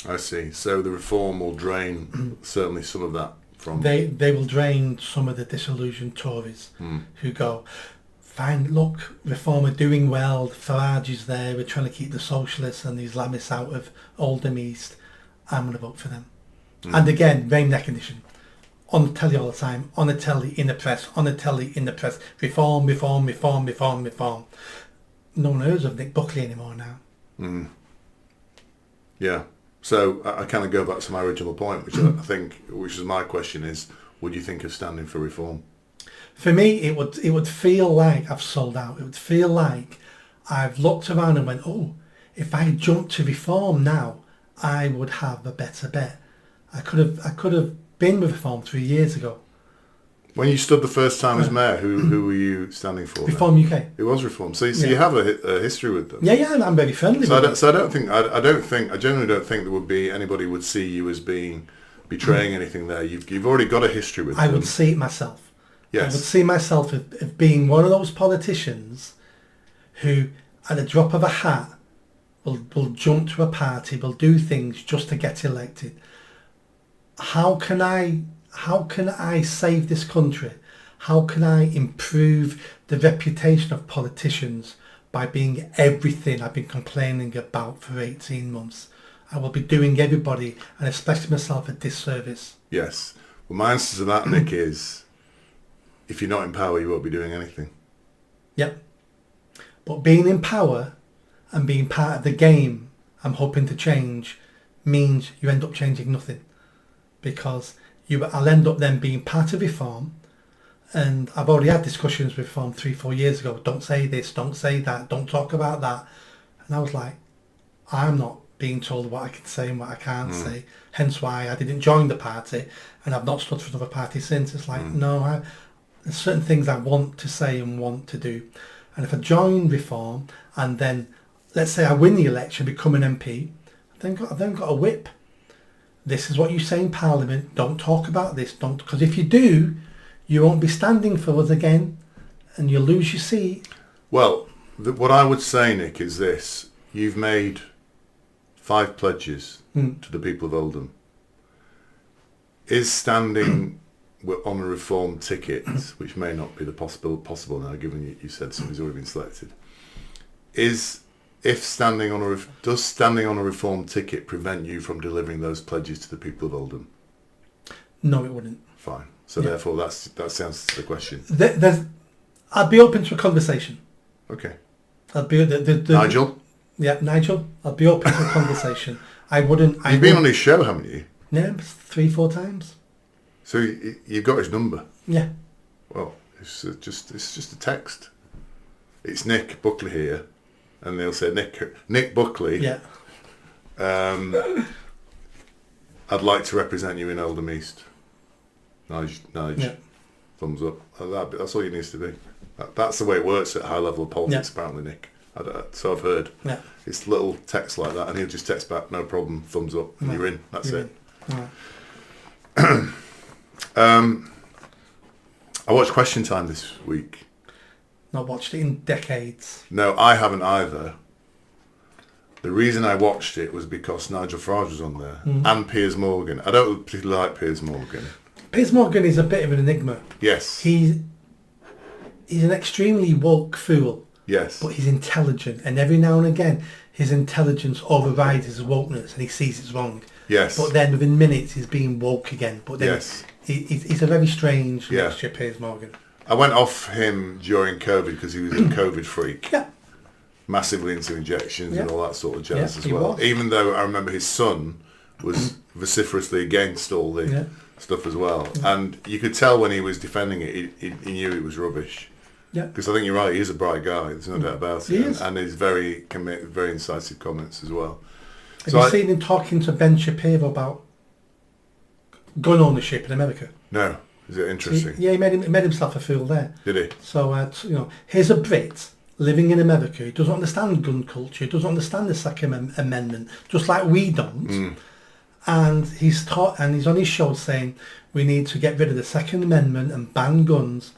I see. So the reform will drain certainly some of that from... They will drain some of the disillusioned Tories who go, fine, look, reform are doing well, Farage is there, we're trying to keep the socialists and the Islamists out of Oldham East. I'm going to vote for them. And again, name recognition. On the telly all the time, on the telly, in the press, on the telly, in the press. Reform, reform, reform, reform, reform. No one hears of Nick Buckley anymore now. Yeah. So I kind of go back to my original point, which is my question is, would you think of standing for reform? For me, it would feel like I've sold out. It would feel like I've looked around and went, oh, if I jumped to reform now, I would have a better bet. I could have been with reform 3 years ago. When you stood the first time as mayor, who were you standing for? Reform then? UK. It was Reform. So you have a history with them. Yeah, I'm very friendly. I generally don't think there would be anybody would see you as betraying anything there. You've already got a history with them. I would see it myself. Yes. I would see myself as being one of those politicians who, at the drop of a hat, will jump to a party, will do things just to get elected. How can I save this country? How can I improve the reputation of politicians by being everything I've been complaining about for 18 months? I will be doing everybody, and especially myself, a disservice. Yes. Well, my answer to that, Nick, is if you're not in power, you won't be doing anything. Yep. But being in power and being part of the game I'm hoping to change means you end up changing nothing. Because I'll end up then being part of reform, and I've already had discussions with reform 3-4 years ago. Don't say this, don't say that, don't talk about that. And I was like, I'm not being told what I can say and what I can't say. Hence why I didn't join the party, and I've not stood for another party since. It's like, no, there's certain things I want to say and want to do. And if I join reform and then, let's say I win the election, become an MP, I've then got a whip. This is what you say in Parliament. Don't talk about this. Don't, because if you do, you won't be standing for us again, and you'll lose your seat. Well, what I would say, Nick, is this: you've made 5 pledges to the people of Oldham. Is standing on a reform ticket, which may not be the possible now, given you said somebody's already been selected, does standing on a reform ticket prevent you from delivering those pledges to the people of Oldham? No, it wouldn't. Fine. So therefore, that's the answer to the question. I'd be open to a conversation. Okay. I'd be Nigel. Yeah, Nigel. I'd be open to a conversation. I wouldn't. You've been on his show, haven't you? Yeah, 3-4 times. So you've got his number. Yeah. Well, it's just a text. It's Nick Buckley here. And they'll say, Nick Buckley. Yeah. I'd like to represent you in Oldham East. Nige. Yeah. Thumbs up. That's all it needs to be. That's the way it works at high level of politics, apparently, Nick. So I've heard. Yeah. It's little text like that, and he'll just text back, no problem, thumbs up, and you're in. That's it. Right. I watched Question Time this week. Not watched it in decades. No, I haven't either. The reason I watched it was because Nigel Farage was on there, and Piers Morgan. I don't particularly like Piers Morgan. Piers Morgan is a bit of an enigma. Yes. He's an extremely woke fool. Yes. But he's intelligent, and every now and again his intelligence overrides his wokeness, and he sees it's wrong. Yes. But then within minutes he's being woke again. But then he's a very strange mixture, Piers Morgan. I went off him during COVID because he was a COVID freak. Yeah. Massively into injections and all that sort of jazz as he well. was. Even though I remember his son was vociferously against all the stuff as well. And you could tell when he was defending it, he knew it was rubbish. Yeah. Because I think you're right, he is a bright guy, there's no doubt about it. He is. And he's very incisive comments as well. Have you seen him talking to Ben Shapiro about gun ownership in America? No. Is it interesting? He made himself a fool there. Did he? So, here's a Brit living in America who doesn't understand gun culture, doesn't understand the Second Amendment, just like we don't. And he's on his show saying we need to get rid of the Second Amendment and ban guns.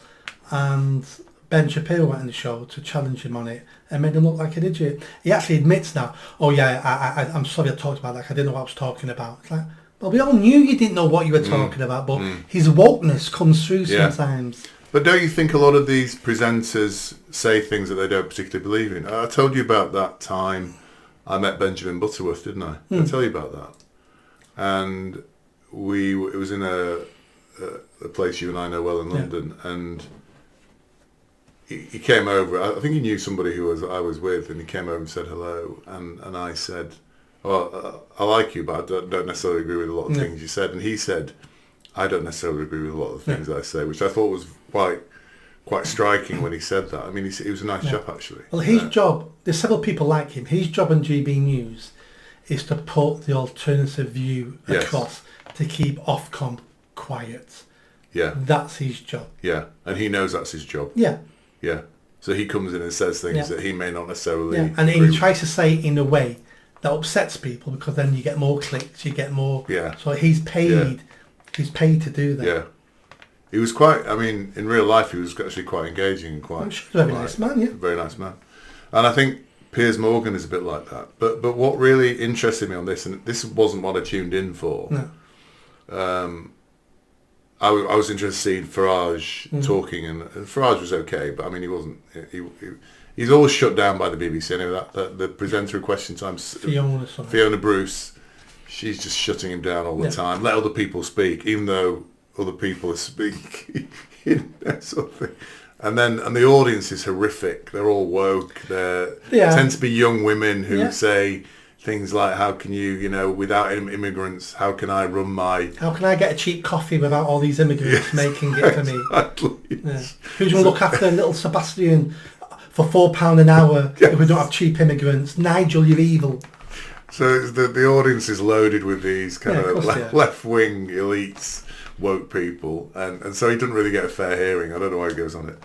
And Ben Shapiro went on the show to challenge him on it and made him look like an idiot. He actually admits now, I'm sorry I talked about that, I didn't know what I was talking about. It's like, well, we all knew you didn't know what you were talking about, but his wokeness comes through sometimes. But don't you think a lot of these presenters say things that they don't particularly believe in? I told you about that time I met Benjamin Butterworth, didn't I? Did I tell you about that? And it was in a place you and I know well in London, and he came over. I think he knew somebody I was with, and he came over and said hello, and I said, "Well, I like you, but I don't necessarily agree with a lot of things you said." And he said, "I don't necessarily agree with a lot of the things I say," which I thought was quite striking when he said that. I mean, he was a nice chap, actually. Well, his job, there's several people like him, his job on GB News is to put the alternative view across to keep Ofcom quiet. Yeah. That's his job. Yeah, and he knows that's his job. Yeah. Yeah. So he comes in and says things that he may not necessarily and he tries to say it in a way that upsets people, because then you get more clicks, you get more... Yeah. So he's paid to do that. Yeah. He was quite, I mean, in real life he was actually quite engaging and quite... I'm sure he's a very nice man, yeah. Very nice man. And I think Piers Morgan is a bit like that. But what really interested me on this, and this wasn't what I tuned in for, I was interested in seeing Farage talking, and Farage was okay, but I mean, he wasn't... He's always shut down by the BBC. Anyway, the presenter of Question Time, Fiona Bruce, she's just shutting him down all the time. Let other people speak, even though other people are speaking, sort of thing. And the audience is horrific. They're all woke. They tend to be young women who say things like, "How can you, without immigrants, how can I run my... How can I get a cheap coffee without all these immigrants making it for me? Yeah. Who's going to look after little Sebastian for £4 an hour if we don't have cheap immigrants? Nigel, you're evil." So the audience is loaded with these kind of left-wing elites, woke people, and so he doesn't really get a fair hearing. I don't know why he goes on it.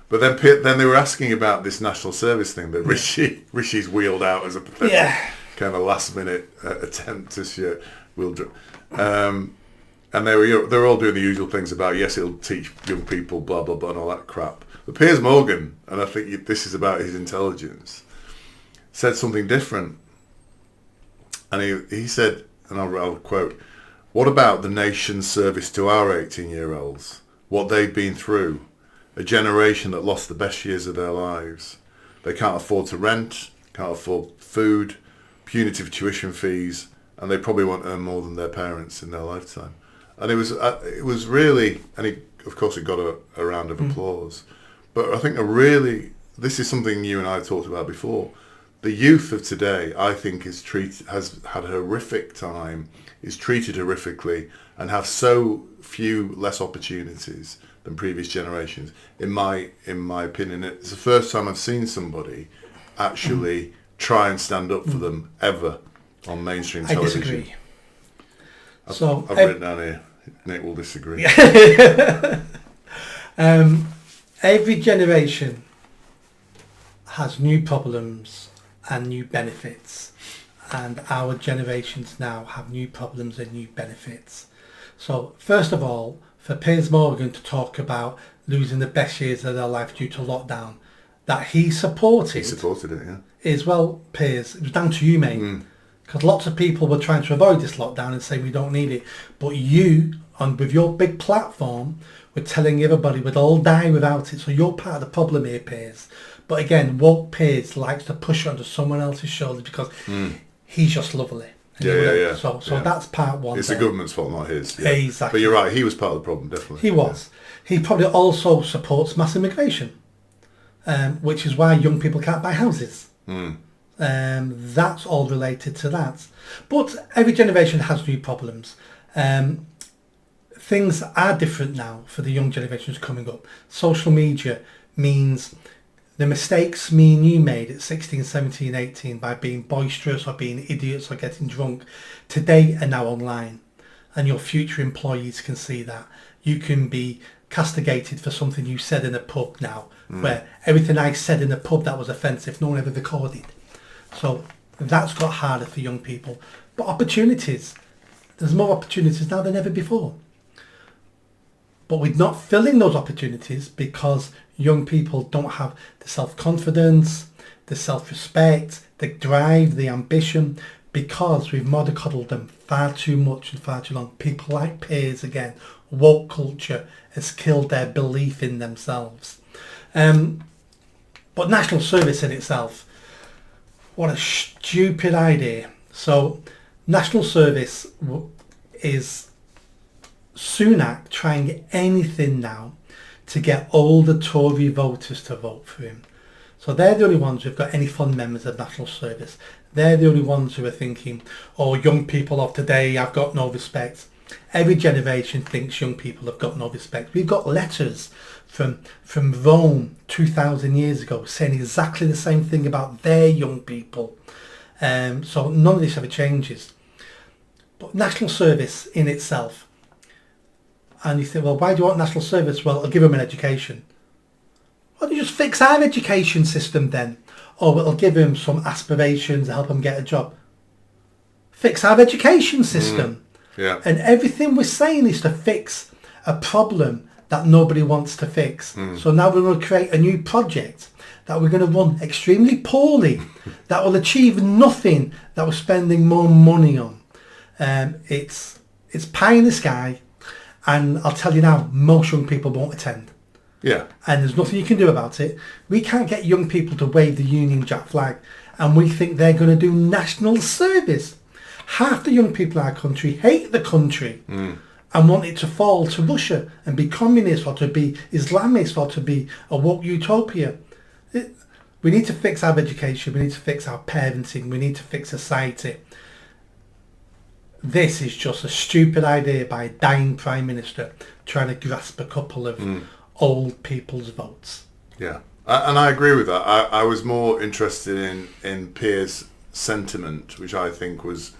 But then they were asking about this national service thing that Rishi's wheeled out as a pathetic kind of last-minute attempt to show and they were all doing the usual things about, yes, it'll teach young people blah blah blah and all that crap. But Piers Morgan, and I think this is about his intelligence, said something different. And he said, and I'll quote, "What about the nation's service to our 18-year-olds? What they've been through? A generation that lost the best years of their lives. They can't afford to rent, can't afford food, punitive tuition fees, and they probably won't earn more than their parents in their lifetime." And it was really, and of course it got a round of applause. But I think this is something you and I talked about before. The youth of today, I think, has had a horrific time, is treated horrifically, and have so few less opportunities than previous generations. In my opinion, it's the first time I've seen somebody actually try and stand up for them ever on mainstream television. I disagree. So I've written down here, Nick will disagree. Every generation has new problems and new benefits, and our generations now have new problems and new benefits. So first of all, for Piers Morgan to talk about losing the best years of their life due to lockdown, that he supported it, yeah. Is, well, Piers, it was down to you, mate. Because lots of people were trying to avoid this lockdown and say we don't need it. But you, with your big platform, were telling everybody we'd all die without it. So you're part of the problem here, Piers. But again, woke Piers likes to push it onto someone else's shoulders because he's just lovely. Yeah. So that's part one. It's the government's fault, not his. Yeah. Exactly. But you're right, he was part of the problem, definitely. He was. Yeah. He probably also supports mass immigration, which is why young people can't buy houses. That's all related to that. But every generation has new problems. Things are different now for the young generations coming up. Social media means the mistakes me and you made at 16, 17, 18 by being boisterous or being idiots or getting drunk today are now online. And your future employees can see that. You can be castigated for something you said in a pub now, where everything I said in a pub that was offensive, no one ever recorded. So that's got harder for young people. But opportunities, there's more opportunities now than ever before. But we're not filling those opportunities because young people don't have the self-confidence, the self-respect, the drive, the ambition, because we've mollycoddled them far too much and far too long. People like Piers, again, woke culture has killed their belief in themselves. But national service in itself, what a stupid idea. So national service is Sunak trying anything now to get all the Tory voters to vote for him. So they're the only ones who've got any fond memories of national service. They're the only ones who are thinking, oh, young people of today have got no respect. Every generation thinks young people have got no respect. We've got letters from Rome 2,000 years ago saying exactly the same thing about their young people. So none of this ever changes. But national service in itself, and you think, well, why do you want national service? Well, I'll give them an education. Why don't you just fix our education system then? Or it'll give them some aspirations to help them get a job. Fix our education system. Yeah. And everything we're saying is to fix a problem that nobody wants to fix. So now we're going to create a new project that we're going to run extremely poorly, that will achieve nothing, that we're spending more money on. It's pie in the sky, and I'll tell you now, most young people won't attend. Yeah. And there's nothing you can do about it. We can't get young people to wave the Union Jack flag, and we think they're going to do national service. Half the young people in our country hate the country and want it to fall to Russia and be communist or to be Islamist or to be a woke utopia. We need to fix our education. We need to fix our parenting. We need to fix society. This is just a stupid idea by a dying Prime Minister trying to grasp a couple of old people's votes. Yeah, and I agree with that. I was more interested in Piers' sentiment, which I think was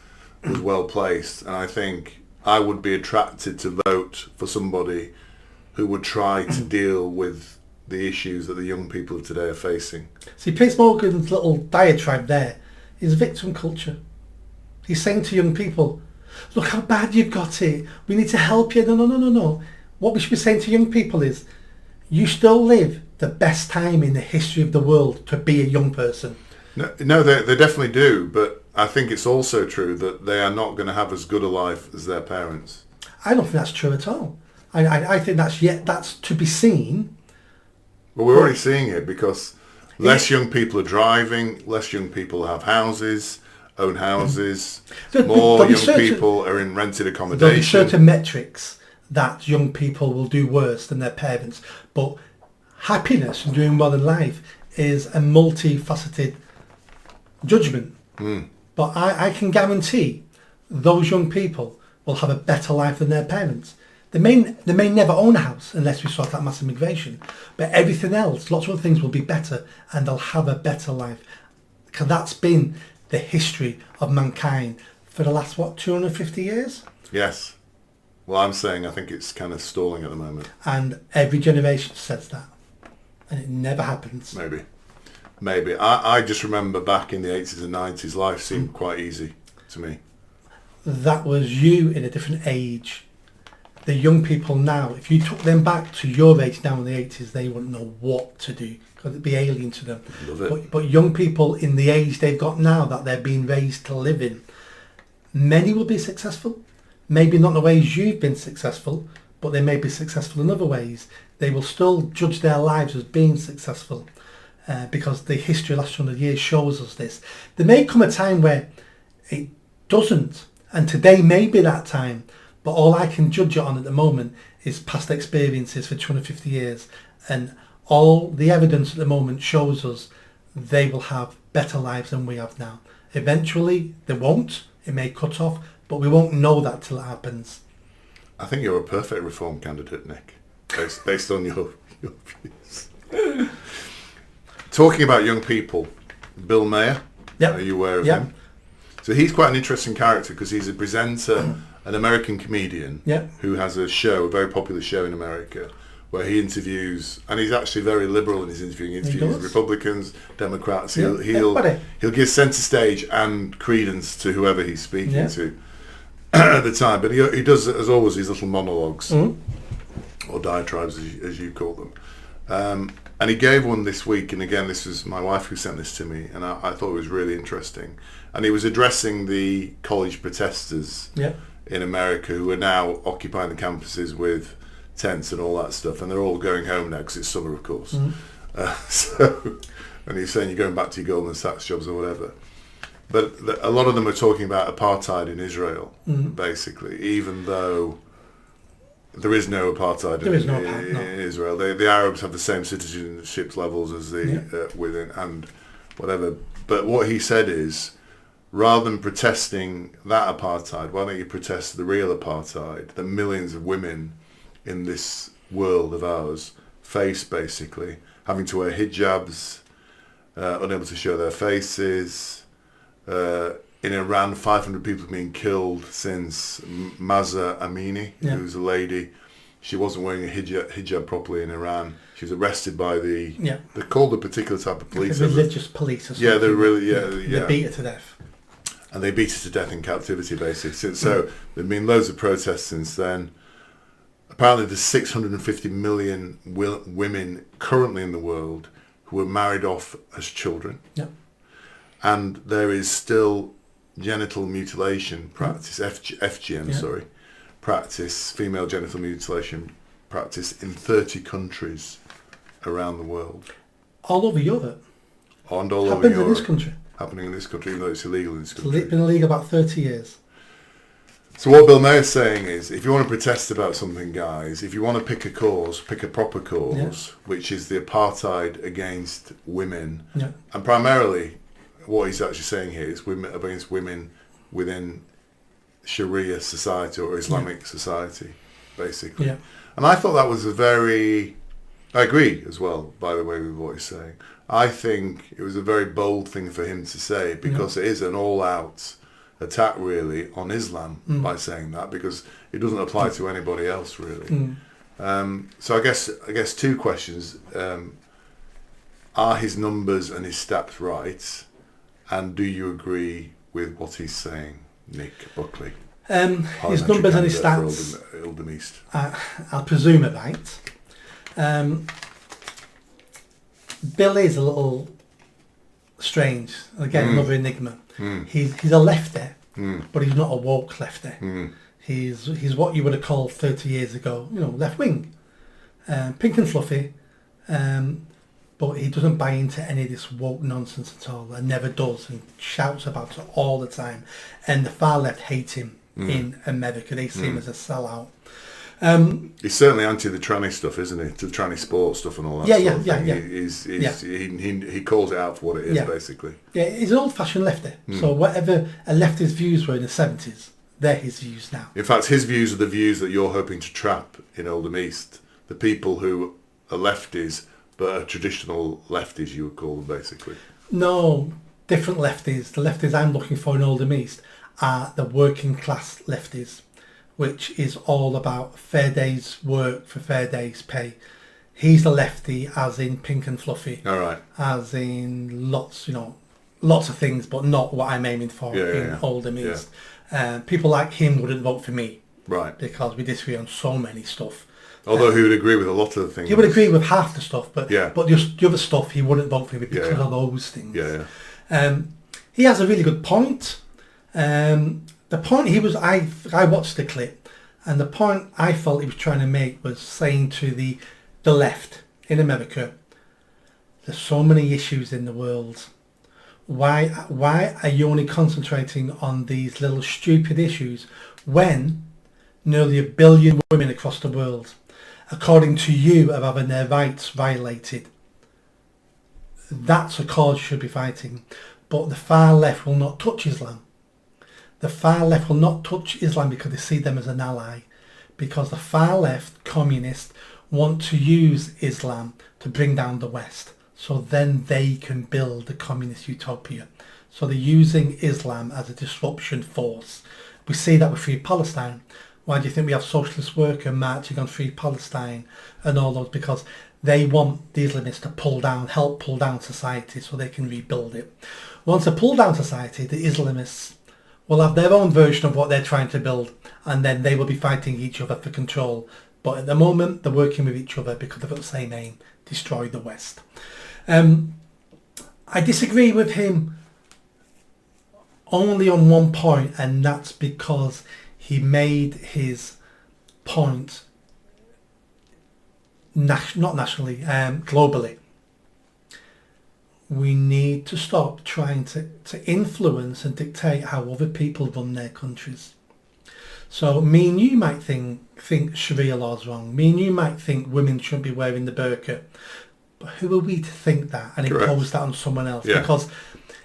well placed, and I think I would be attracted to vote for somebody who would try to deal with the issues that the young people of today are facing. See, Piers Morgan's little diatribe there is victim culture. He's saying to young people, look how bad you've got it. We need to help you. No. What we should be saying to young people is, you still live the best time in the history of the world to be a young person. No, they definitely do, but I think it's also true that they are not going to have as good a life as their parents. I don't think that's true at all. I think that's to be seen. Well, we're already seeing it because less young people are driving, less young people have houses, own houses, more young people are in rented accommodation. There'll be certain metrics that young people will do worse than their parents, but happiness and doing well in life is a multifaceted judgment. But I can guarantee those young people will have a better life than their parents. They may never own a house unless we sort out mass immigration, but everything else, lots of other things will be better, and they'll have a better life. Because that's been the history of mankind for the last, 250 years? Yes. Well, I'm saying I think it's kind of stalling at the moment. And every generation says that. And it never happens. Maybe. I just remember back in the 80s and 90s, life seemed quite easy to me. That was you in a different age. The young people now, if you took them back to your age now in the 80s, they wouldn't know what to do because it'd be alien to them. Love it. But young people in the age they've got now that they're being raised to live in, many will be successful. Maybe not in the ways you've been successful, but they may be successful in other ways. They will still judge their lives as being successful because the history of the last 100 years shows us this. There may come a time where it doesn't, and today may be that time, but all I can judge it on at the moment is past experiences for 250 years, and all the evidence at the moment shows us they will have better lives than we have now. Eventually they won't, it may cut off, but we won't know that till it happens. I think you're a perfect reform candidate, Nick, based on your views. Talking about young people, Bill Maher, Yep. Are you aware of him? So he's quite an interesting character because he's a presenter, an American comedian who has a show, a very popular show in America, where he interviews, and he's actually very liberal in his interviewing. He interviews Republicans, Democrats. He'll give centre stage and credence to whoever he's speaking to at the time. But he does, as always, these little monologues or diatribes, as you call them. And he gave one this week, and again, this was my wife who sent this to me, and I thought it was really interesting. And he was addressing the college protesters in America who are now occupying the campuses with tents and all that stuff, and they're all going home now because it's summer, of course. And he's saying you're going back to your Goldman Sachs jobs or whatever. But a lot of them are talking about apartheid in Israel, basically, even though there is no apartheid in Israel. The Arabs have the same citizenship levels as the within and whatever. But what he said is, rather than protesting that apartheid, why don't you protest the real apartheid that millions of women in this world of ours face, basically, having to wear hijabs, unable to show their faces. In Iran, 500 people have been killed since Mahsa Amini, who's a lady. She wasn't wearing a hijab properly in Iran. She was arrested by they're called a particular type of police. The religious police or something. Yeah, they're really, They beat her to death. And they beat her to death in captivity, basically. So there have been loads of protests since then. Apparently there's 650 million women currently in the world who were married off as children. Yep. And there is still genital mutilation practice, FGM, practice, female genital mutilation practice in 30 countries around the world. All over Europe. And all over Europe. In this country. Happening in this country, even though it's illegal in this country. It's been illegal about 30 years. So what Bill Maher is saying is, if you want to protest about something, guys, if you want to pick a cause, pick a proper cause, which is the apartheid against women, and primarily what he's actually saying here is women against women within Sharia society or Islamic society, basically. Yeah. And I thought that was I agree as well, by the way, with what he's saying. I think it was a very bold thing for him to say because it is an all-out attack, really, on Islam by saying that, because it doesn't apply to anybody else, really. So I guess two questions. Are his numbers and his stats right? And do you agree with what he's saying, Nick Buckley? His numbers and his stats, Oldham East. I'll presume are right. Bill is a little strange. Again, another enigma. He's a lefty, but he's not a woke lefty. He's what you would have called 30 years ago, left wing, pink and fluffy. But he doesn't buy into any of this woke nonsense at all, and never does, and shouts about it all the time. And the far left hate him in America. They see him as a sellout. He's certainly anti the tranny stuff, isn't he? The tranny sports stuff and all that. He calls it out for what it is, basically. Yeah, he's an old-fashioned lefty. So whatever a leftist views were in the 70s, they're his views now. In fact, his views are the views that you're hoping to trap in Oldham East. The people who are lefties, but are traditional lefties, you would call them, basically. No, different lefties. The lefties I'm looking for in Oldham East are the working class lefties, which is all about fair day's work for fair day's pay. He's the lefty, as in Pink and Fluffy. All right. As in lots of things, but not what I'm aiming for in Oldham East. People like him wouldn't vote for me. Right. Because we disagree on so many stuff. Although he would agree with a lot of the things. He would agree with half the stuff, but just the other stuff he wouldn't vote for me because of those things. He has a really good point. The point I watched the clip, and the point I felt he was trying to make was saying to the left in America, there's so many issues in the world. Why are you only concentrating on these little stupid issues when nearly 1 billion women across the world, according to you, are having their rights violated? That's a cause you should be fighting. But the far left will not touch Islam. The far left will not touch Islam because they see them as an ally. Because the far left communists want to use Islam to bring down the West. So then they can build the communist utopia. So they're using Islam as a disruption force. We see that with Free Palestine. Why do you think we have socialist worker marching on Free Palestine and all those? Because they want the Islamists to help pull down society so they can rebuild it. Once they pull down society, the Islamists will have their own version of what they're trying to build, and then they will be fighting each other for control. But at the moment, they're working with each other because they've got the same aim: destroy the West. I disagree with him only on one point, and that's because he made his point not nationally, globally. We need to stop trying to influence and dictate how other people run their countries. So me and you might think Sharia law is wrong. Me and you might think women shouldn't be wearing the burqa. But who are we to think that and impose that on someone else? Yeah. Because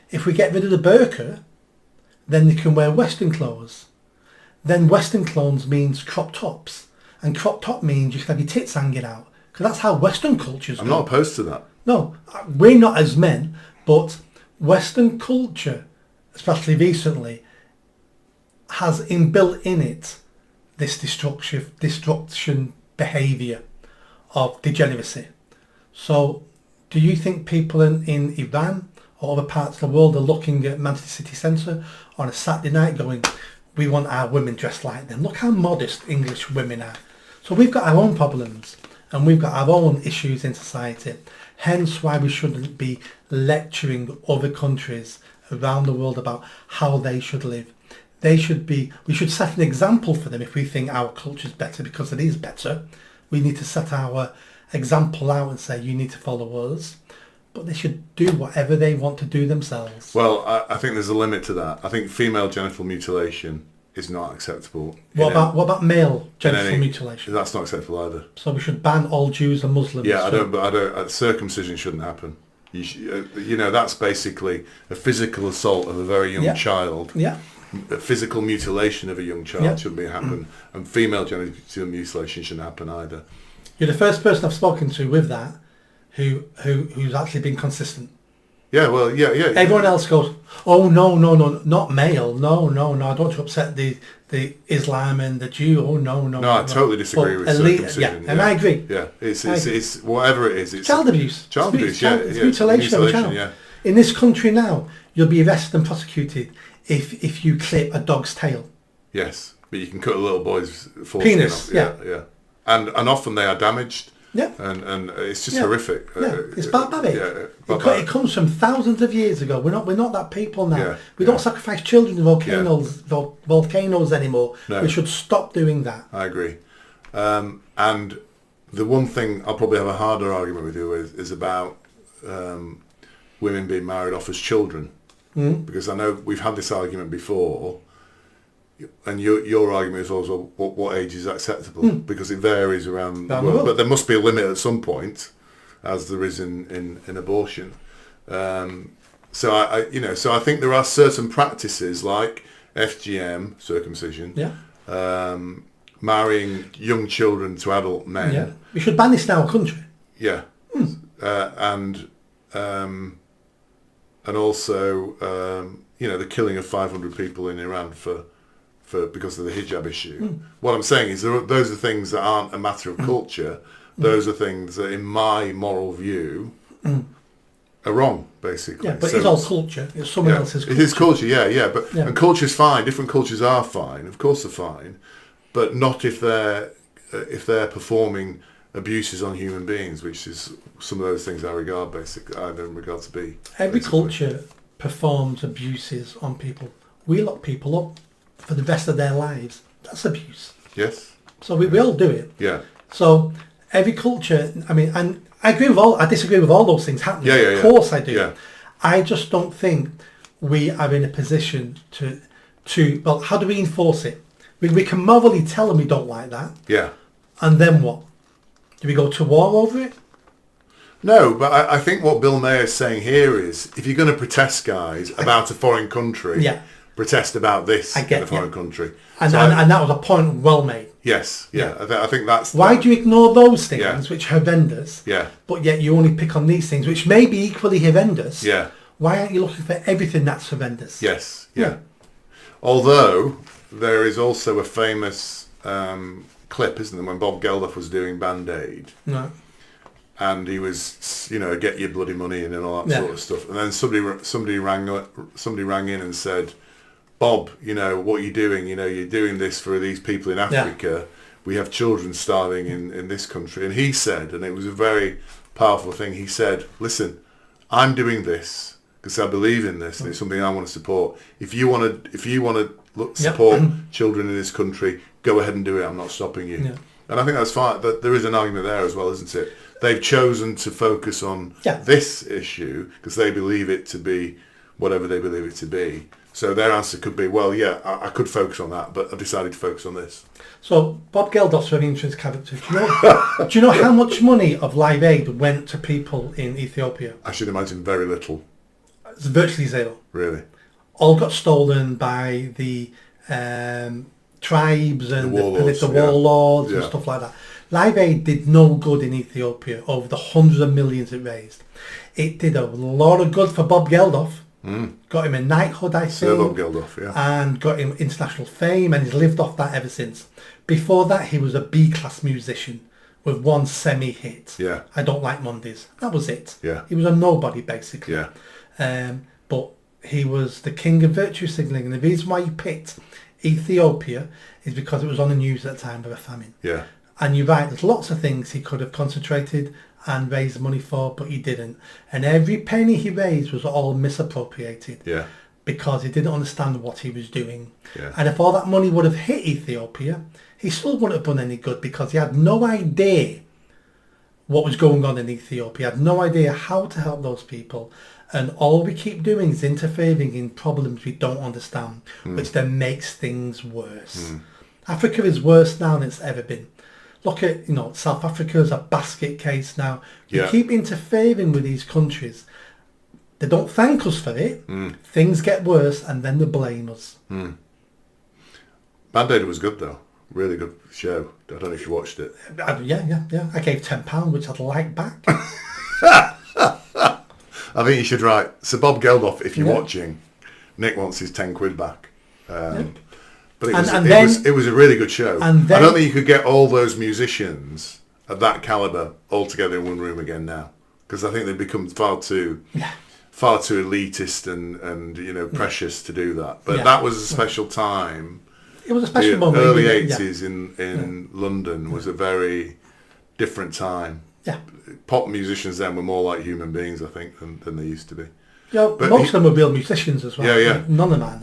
if we get rid of the burqa, then they can wear Western clothes. Then Western clothes means crop tops. And crop top means you can have your tits hanging out. Because that's how Western cultures go. I'm not opposed to that. No, we're not as men, but Western culture, especially recently, has inbuilt in it this destruction behaviour of degeneracy. So do you think people in Iran or other parts of the world are looking at Manchester City Centre on a Saturday night going, we want our women dressed like them? Look how modest English women are. So we've got our own problems and we've got our own issues in society. Hence why we shouldn't be lecturing other countries around the world about how they should live. We should set an example for them if we think our culture is better, because it is better. We need to set our example out and say, you need to follow us. But they should do whatever they want to do themselves. Well, I think there's a limit to that. I think female genital mutilation is not acceptable. What about male genital mutilation? That's not acceptable either. So we should ban all Jews and Muslims. Yeah, I don't. Circumcision shouldn't happen. That's basically a physical assault of a very young child. Yeah. A physical mutilation of a young child shouldn't happen, and female genital mutilation shouldn't happen either. You're the first person I've spoken to with that who's actually been consistent. Yeah, well, yeah. Everyone else goes, oh, no, not male. No, I don't want to upset the Islam and the Jew. Oh, no. No, I totally disagree with circumcision. Yeah, and I agree. Yeah, it's whatever it is. It's child abuse. Child abuse, It's mutilation of a child. Yeah. In this country now, you'll be arrested and prosecuted if you clip a dog's tail. Yes, but you can cut a little boy's penis. Yeah. And often they are damaged. Yeah. And it's just horrific. Yeah. It's barbaric. It comes from thousands of years ago. We're not that people now. Yeah. We don't sacrifice children in volcanoes anymore. No. We should stop doing that. I agree. And the one thing I'll probably have a harder argument with you with is about women being married off as children. Mm. Because I know we've had this argument before, and your argument is also what age is acceptable, because it varies around the world. But there must be a limit at some point, as there is in abortion. So I think there are certain practices like FGM, circumcision, marrying young children to adult men. Yeah. We should ban this in our country. Yeah, and also the killing of 500 people in Iran for because of the hijab issue. What I'm saying is those are things that aren't a matter of culture. Those are things that, in my moral view, are wrong, basically. Yeah, but it's all culture. It's someone else's culture. It is culture, yeah. And culture's fine. Different cultures are fine. Of course they're fine. But not if they're performing abuses on human beings, which is some of those things I regard to be. Every culture performs abuses on people. We lock people up for the rest of their lives. That's abuse. Yes. So we all do it. Yeah. So every culture, and I disagree with all those things happening. Yeah. Of course I do. Yeah. I just don't think we are in a position to well, how do we enforce it? We can morally tell them we don't like that. Yeah. And then what? Do we go to war over it? No, but I think what Bill Mayer is saying here is, if you're going to protest, guys, about a foreign country, protest about this in a foreign country. And that was a point well made. Yes, yeah. I think that's... Why do you ignore those things, which are horrendous, but yet you only pick on these things, which may be equally horrendous? Yeah. Why aren't you looking for everything that's horrendous? Yes, yeah. Although, there is also a famous clip, isn't there, when Bob Geldof was doing Band-Aid. No. And he was, get your bloody money in and all that sort of stuff. And then somebody rang in and said, Bob, what are you doing? You're doing this for these people in Africa. We have children starving in this country. And he said, and it was a very powerful thing, he said, listen, I'm doing this because I believe in this and it's something I want to support. If you want to support children in this country, go ahead and do it. I'm not stopping you. Yeah. And I think that's fine. But there is an argument there as well, isn't it? They've chosen to focus on this issue because they believe it to be whatever they believe it to be. So their answer could be, well, I could focus on that, but I've decided to focus on this. So Bob Geldof's a very interesting character. Do you know how much money of Live Aid went to people in Ethiopia? I should imagine very little. It's virtually zero. Really? All got stolen by the tribes and the warlords and stuff like that. Live Aid did no good in Ethiopia over the hundreds of millions it raised. It did a lot of good for Bob Geldof. Got him a knighthood, I think. Bob Geldof, and got him international fame, and he's lived off that ever since. Before that, he was a B-class musician with one semi-hit. Yeah. I Don't Like Mondays. That was it. Yeah. He was a nobody, basically. Yeah. But he was the king of virtue signalling, and the reason why he picked Ethiopia is because it was on the news at the time of a famine. Yeah. And you're right, there's lots of things he could have concentrated and raised money for, but he didn't. And every penny he raised was all misappropriated. Yeah. Because he didn't understand what he was doing. Yeah. And if all that money would have hit Ethiopia, he still wouldn't have done any good because he had no idea what was going on in Ethiopia. He had no idea how to help those people. And all we keep doing is interfering in problems we don't understand, which then makes things worse. Africa is worse now than it's ever been. Look at, South Africa is a basket case now. You keep interfering with these countries. They don't thank us for it. Things get worse and then they blame us. Band-Aid was good though. Really good show. I don't know if you watched it. Yeah. I gave £10, which I'd like back. I think you should write. So Bob Geldof, if you're watching, Nick wants his £10 back. But it was a really good show. And I don't think you could get all those musicians of that caliber all together in one room again now, because I think they've become far too elitist and precious to do that. But that was a special time. It was a special moment. Early 80s in London was a very different time. Yeah. Pop musicians then were more like human beings, I think, than they used to be. Yeah, but most of them were real musicians as well. Yeah. None of them are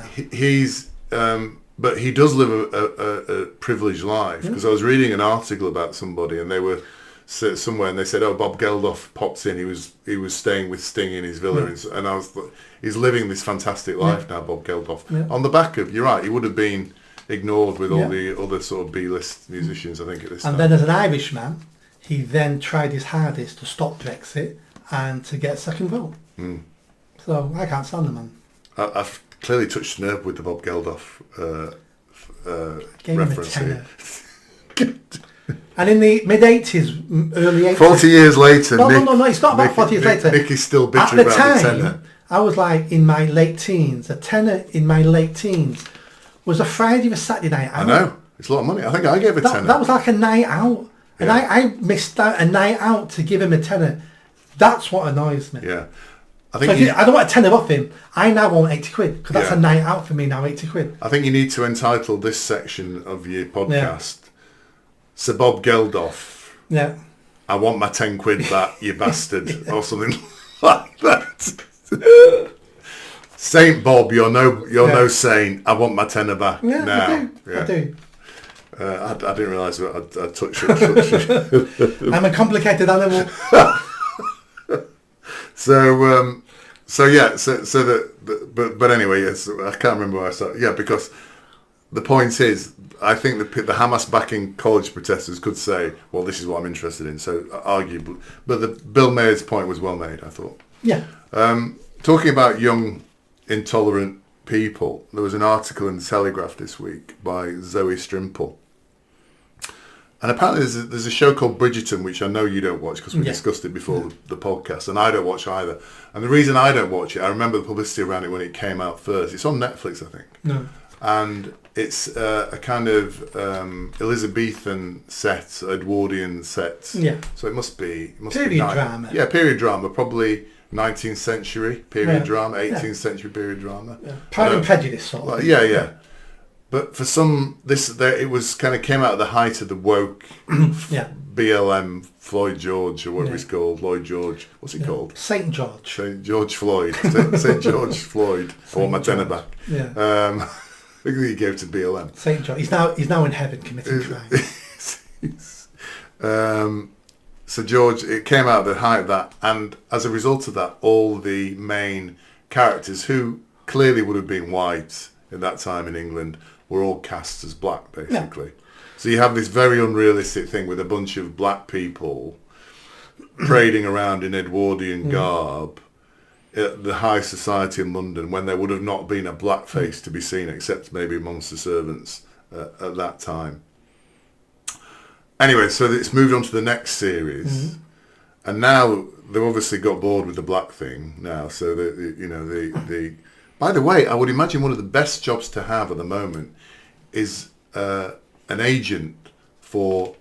now. But he does live a privileged life, because I was reading an article about somebody and they were somewhere and they said, Bob Geldof pops in, he was staying with Sting in his villa, and I was like, he's living this fantastic life now, Bob Geldof. On the back of, you're right, he would have been ignored with all the other sort of B-list musicians, I think, at this time. And then as an Irishman, he then tried his hardest to stop Brexit and to get a second vote. So I can't stand the man. I've clearly touched nerve with the Bob Geldof Gave reference him a here. And in the mid-80s, early 80s... 40 years later, No, it's not about 40 years later. Nick is still bitter at the about time, the tenor. I was like in my late teens. A tenner in my late teens was a Friday or a Saturday night out. I know. It's a lot of money. I think I gave a tenner. That was like a night out. And I missed out a night out to give him a tenner. That's what annoys me. Yeah. I don't want a tenner off him. I now want 80 quid because that's a night out for me now, 80 quid. I think you need to entitle this section of your podcast, Sir Bob Geldof. Yeah. I want my 10 quid back, you bastard, or something like that. Saint Bob, you're no saint. I want my tenner back now. I do. I didn't realise I touched it. I'm a complicated animal. But anyway, yes, I can't remember where I started. Yeah, because the point is, I think the Hamas backing college protesters could say, well, this is what I'm interested in. So arguably, but Bill Mayer's point was well made, I thought. Yeah. Talking about young, intolerant people, there was an article in the Telegraph this week by Zoe Strimple. And apparently there's a show called Bridgerton, which I know you don't watch because we discussed it before the podcast, and I don't watch either. And the reason I don't watch it, I remember the publicity around it when it came out first. It's on Netflix, I think. No. And it's a kind of Elizabethan set, Edwardian set. Yeah. So it must be period drama. Yeah, period drama, probably 19th century period drama, 18th century period drama. Yeah. Pride and Prejudice sort of. Yeah. But for some, it was kind of came out at the height of the woke BLM Floyd George or whatever it's called, Lloyd George. What's it called? St. George. St. George Floyd. St. George Floyd. For my tenner back. Yeah. I think he gave to BLM. St. George. He's now in heaven committing crime. So George, it came out at the height of that, and as a result of that, all the main characters who clearly would have been white at that time in England were all cast as black, basically. Yeah. So you have this very unrealistic thing with a bunch of black people parading around in Edwardian garb at the high society in London when there would have not been a black face to be seen except maybe amongst the servants at that time. Anyway, so it's moved on to the next series, and now they've obviously got bored with the black thing now. So the by the way, I would imagine one of the best jobs to have at the moment is an agent for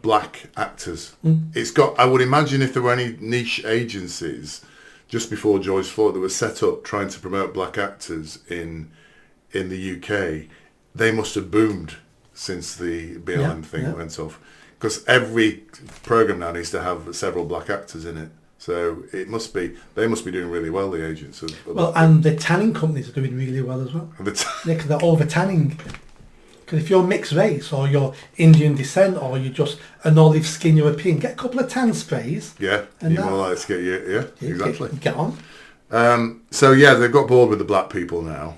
black actors. I would imagine if there were any niche agencies just before George Floyd that were set up trying to promote black actors in the UK, they must have boomed since the BLM thing went off, because every program now needs to have several black actors in it. So they must be doing really well, the agents. And the tanning companies are doing really well as well. Because they're over tanning. Because if you're mixed race or you're Indian descent or you're just an olive skin European, get a couple of tan sprays. Yeah, and you're more likely to get exactly. Get on. So they've got bored with the black people now.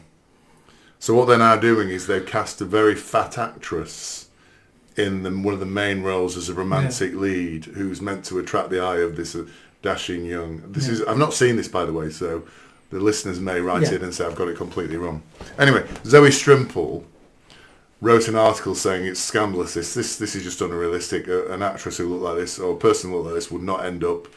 So what they're now doing is they've cast a very fat actress in one of the main roles as a romantic lead, who's meant to attract the eye of this dashing young. I've not seen this, by the way, so the listeners may write in and say I've got it completely wrong. Anyway, Zoe Strimple wrote an article saying it's scandalous. This is just unrealistic. An actress who looked like this, or a person who looked like this, would not end up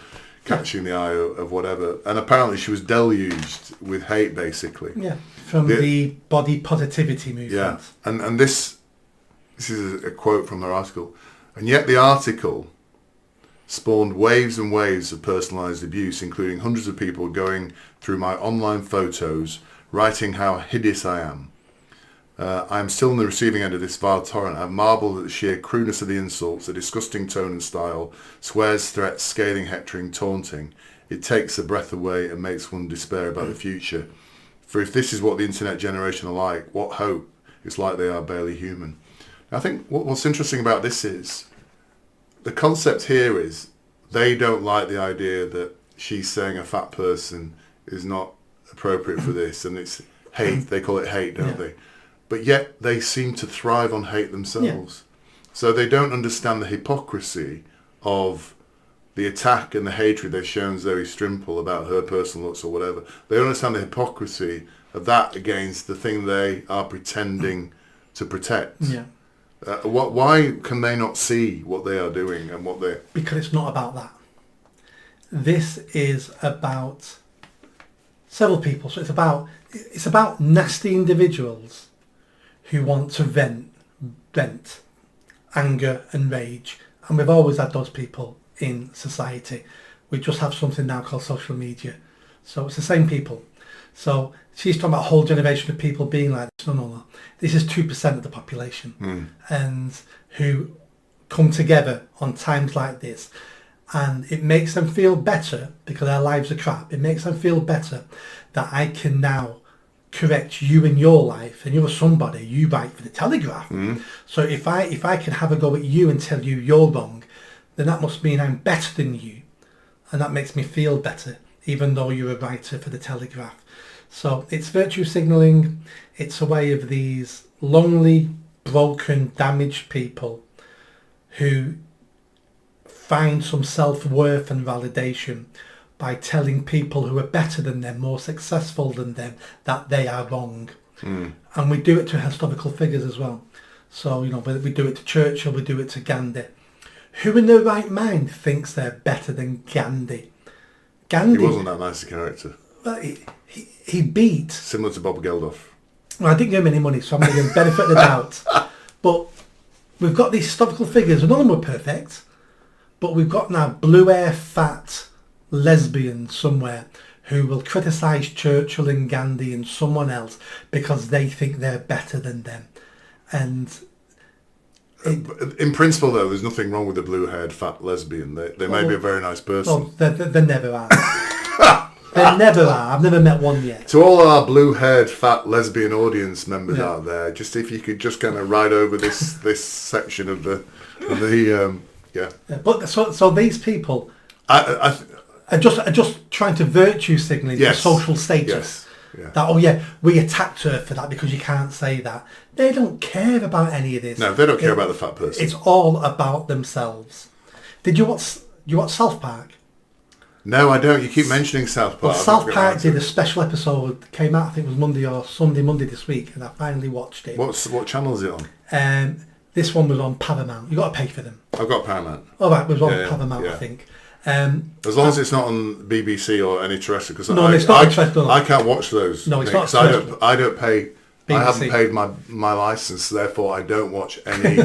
catching the eye of whatever. And apparently she was deluged with hate, basically. Yeah, from the body positivity movement. Yeah, and this is a quote from her article. And yet the article spawned waves and waves of personalised abuse, including hundreds of people going through my online photos, writing how hideous I am. I am still on the receiving end of this vile torrent. I marvel at the sheer crudeness of the insults, the disgusting tone and style, swears, threats, scathing, hectoring, taunting. It takes the breath away and makes one despair about the future. For if this is what the internet generation are like, what hope? It's like they are barely human. I think what's interesting about this is, the concept here is they don't like the idea that she's saying a fat person is not appropriate for this, and it's hate. They call it hate, don't they? But yet they seem to thrive on hate themselves. Yeah. So they don't understand the hypocrisy of the attack and the hatred they've shown Zoe Strimple about her personal looks or whatever. They don't understand the hypocrisy of that against the thing they are pretending to protect. Yeah. Why can they not see what they are doing and what they're... Because it's not about that. This is about several people. So it's about nasty individuals who want to vent anger and rage, and we've always had those people in society. We just have something now called social media, so it's the same people. So she's talking about a whole generation of people being like this. No. This is 2% of the population, and who come together on times like this, and it makes them feel better because their lives are crap. It makes them feel better that I can now correct you in your life, and you're somebody, you write for the Telegraph. So if I can have a go at you and tell you you're wrong, then that must mean I'm better than you, and that makes me feel better, even though you're a writer for the Telegraph. So it's virtue signalling. It's a way of these lonely, broken, damaged people who find some self-worth and validation by telling people who are better than them, more successful than them, that they are wrong. And we do it to historical figures as well. So, whether we do it to Churchill, we do it to Gandhi. Who in their right mind thinks they're better than Gandhi? Gandhi... He wasn't that nice a character. Well, he beat... Similar to Bob Geldof. Well, I didn't give him any money, so I'm going to give him benefit of the doubt. But we've got these historical figures, and none of them were perfect, but we've got now blue-hair, fat lesbians somewhere who will criticise Churchill and Gandhi and someone else because they think they're better than them. And in principle, though, there's nothing wrong with a blue-haired fat lesbian. They may be a very nice person. Well, they never are. They never are. I've never met one yet. To all our blue-haired fat lesbian audience members out there, just if you could just kind of ride over this section of the But so these people are just trying to virtue signal the social status. Yes. Yeah. That we attacked her for that because you can't say that. They don't care about any of this. No, they don't care about the fat person. It's all about themselves. Did you watch South Park? No, I don't. You keep mentioning South Park. Well, South Park did a special episode. Came out, I think it was Monday or Monday this week, and I finally watched it. What channel is it on? This one was on Paramount. You got to pay for them. I've got Paramount. All right, it was on Paramount, I think. As long as it's not on BBC or any terrestrial, because it's not terrestrial. I can't watch those. No, it's things. not. I don't pay. BBC. I haven't paid my license, therefore I don't watch any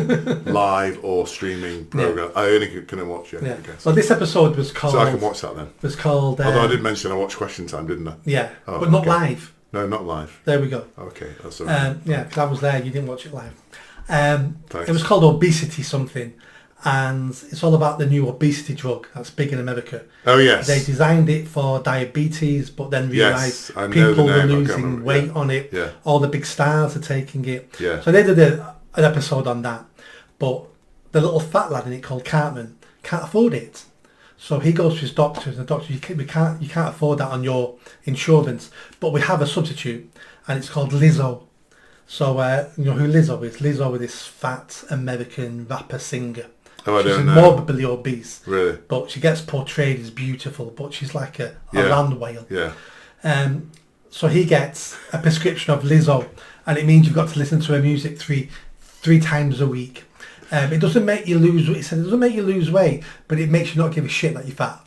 live or streaming program. I only can watch it. Yeah. Okay, so this episode was called. So I can watch that then. Was called. Although I did mention I watched Question Time, didn't I? Yeah, but not live. No, not live. There we go. Okay, that's all right. Because I was there. You didn't watch it live. It was called Obesity something, and it's all about the new obesity drug that's big in America. Oh yes. They designed it for diabetes, but then realised people were losing weight on it. Yeah. All the big stars are taking it. Yeah. So they did an episode on that, but the little fat lad in it called Cartman can't afford it. So he goes to his doctor, and the doctor, you can't afford that on your insurance, but we have a substitute, and it's called Lizzo. So you know who Lizzo is? Lizzo is this fat American rapper singer. Oh, I don't know. She's morbidly obese. Really? But she gets portrayed as beautiful, but she's like a land whale. Yeah. So he gets a prescription of Lizzo, and it means you've got to listen to her music three times a week. It doesn't make you lose. He said it doesn't make you lose weight, but it makes you not give a shit that you're fat.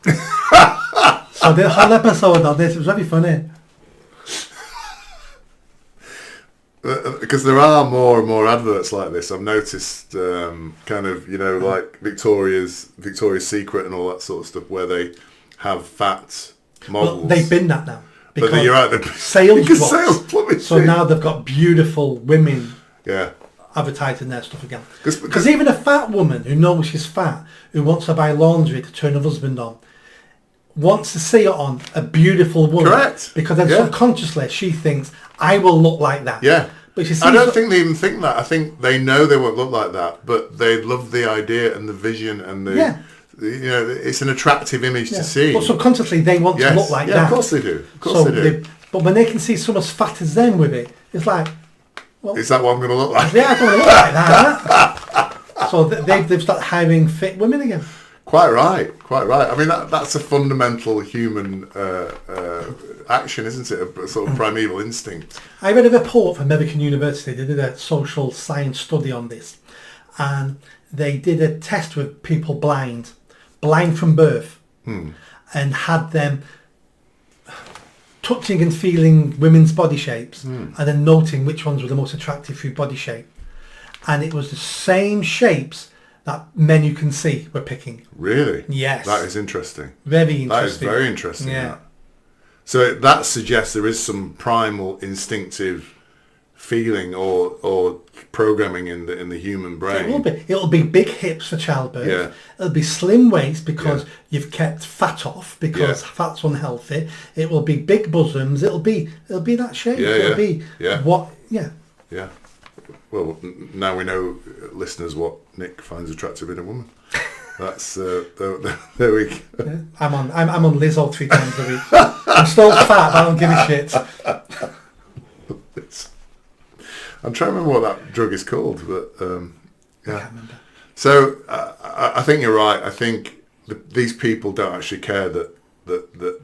So the whole episode on this, it was very funny. Because there are more and more adverts like this. I've noticed, kind of, like Victoria's Secret and all that sort of stuff, where they have fat models. Well, they've been that now. But you're right. Sales plummeted. So now they've got beautiful women. Yeah. Advertising their stuff again. Because even a fat woman who knows she's fat, who wants to buy laundry to turn her husband on, wants to see it on a beautiful woman. Correct. Because then subconsciously she thinks, I will look like that. Yeah. But she sees I don't think they even think that. I think they know they won't look like that, but they love the idea and the vision and the... it's an attractive image to see. But subconsciously they want to look like that. Yeah, of course they do. Of course they do. But when they can see someone as fat as them with it, it's like... Well, is that what I'm going to look like? Yeah, I'm going to look like that. So they've started hiring fit women again. Quite right. I mean, that's a fundamental human action, isn't it? A sort of primeval instinct. I read a report from American University. They did a social science study on this. And they did a test with people blind from birth. And had them... touching and feeling women's body shapes and then noting which ones were the most attractive through body shape. And it was the same shapes that men you can see were picking. Really? Yes. That is interesting. Very interesting. That is very interesting. Yeah. That. So that suggests there is some primal instinctive feeling or programming in the human brain. It will be. It'll be big hips for childbirth. Yeah. It'll be slim waist because you've kept fat off because fat's unhealthy. It will be big bosoms. It'll be that shape. It'll be what. Yeah. Yeah. Well, now we know, listeners, what Nick finds attractive in a woman. That's there we go. Yeah. I'm on Lizzo 3 times a week. I'm still fat, but I don't give a shit. I'm trying to remember what that drug is called, but I can't remember. So I think you're right. I think these people don't actually care that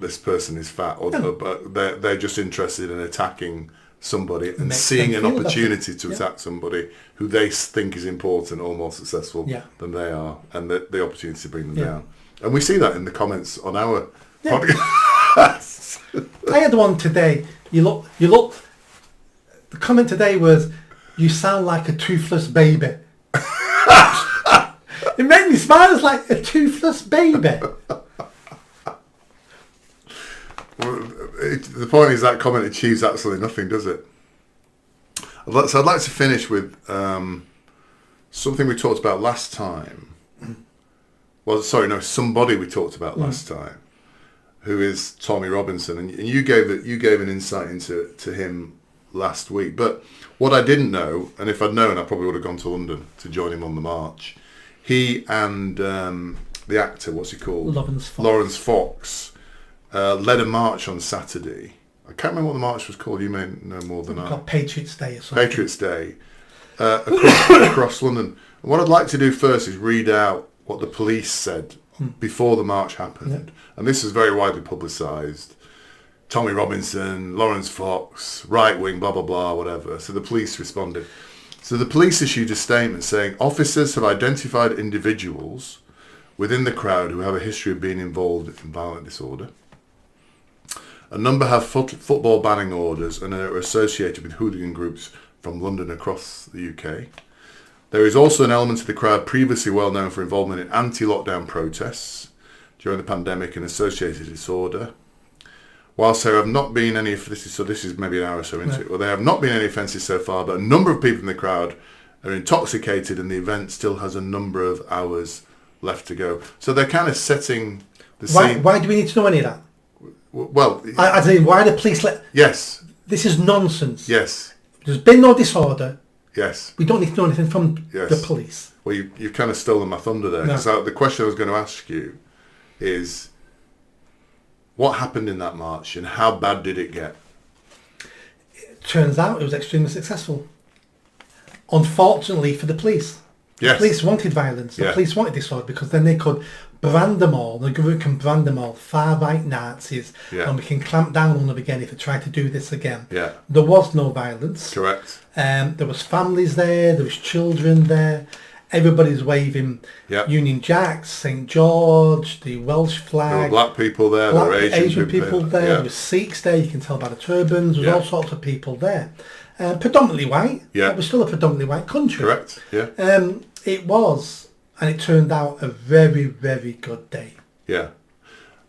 this person is fat, but they're just interested in attacking somebody and seeing an opportunity to attack somebody who they think is important or more successful than they are, and the opportunity to bring them down. And we see that in the comments on our podcast. I had one today. You look. The comment today was, "You sound like a toothless baby." It made me smile. It's like a toothless baby. The point is that comment achieves absolutely nothing, does it? So I'd like to finish with something we talked about last time. Well, sorry, no, somebody we talked about last time, who is Tommy Robinson, and you gave an insight into him last week. But what I didn't know, and if I'd known, I probably would have gone to London to join him on the march. He and the actor, what's he called? Lawrence Fox. Led a march on Saturday. I can't remember what the march was called. You may know more than I. Patriots Day or something. Patriots Day. Across London. And what I'd like to do first is read out what the police said before the march happened. And this is very widely publicised. Tommy Robinson, Lawrence Fox, right wing, blah, blah, blah, whatever. So the police responded. So the police issued a statement saying, officers have identified individuals within the crowd who have a history of being involved in violent disorder. A number have football banning orders and are associated with hooligan groups from London across the UK. There is also an element of the crowd previously well known for involvement in anti-lockdown protests during the pandemic and associated disorder. Whilst there have not been any, this is maybe an hour or so into it, well, there have not been any offences so far, but a number of people in the crowd are intoxicated and the event still has a number of hours left to go. So they're kind of setting the scene. Why do we need to know any of that? Well, I mean, why the police let... Yes. This is nonsense. Yes. There's been no disorder. Yes. We don't need to know anything from the police. Well, you've kind of stolen my thunder there. No. So the question I was going to ask you is, what happened in that march and how bad did it get? It turns out it was extremely successful. Unfortunately for the police. The police wanted violence. The police wanted disorder because then they could brand them all. The government can brand them all far-right Nazis, and we can clamp down on them again if they try to do this again. Yeah. There was no violence. Correct. There was families there. There was children there. Everybody's waving Union Jacks, St George, the Welsh flag. There were black people there. There were Asian people there. There were Sikhs there. You can tell by the turbans. There was all sorts of people there. Predominantly white. Yeah. It was still a predominantly white country. Correct. Yeah. It was, and it turned out a very, very good day. Yeah.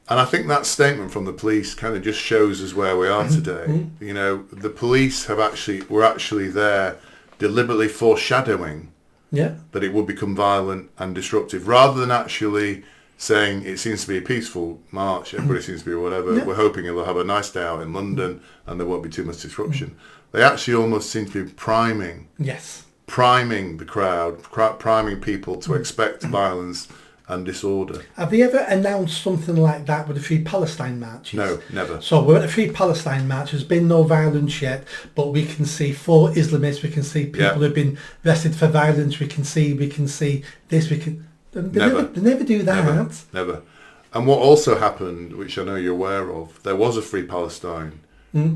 And I think that statement from the police kind of just shows us where we are today. You know, the police were actually there deliberately foreshadowing that it would become violent and disruptive, rather than actually saying it seems to be a peaceful march, everybody seems to be whatever, we're hoping it'll have a nice day out in London and there won't be too much disruption. They actually almost seem to be priming the crowd, priming people to expect violence and disorder. Have they ever announced something like that with the Free Palestine marches? No, never. So we're at the Free Palestine march. There's been no violence yet, but we can see 4 Islamists. We can see people who've been arrested for violence. We can see this. They never do that. Never. And what also happened, which I know you're aware of, there was a Free Palestine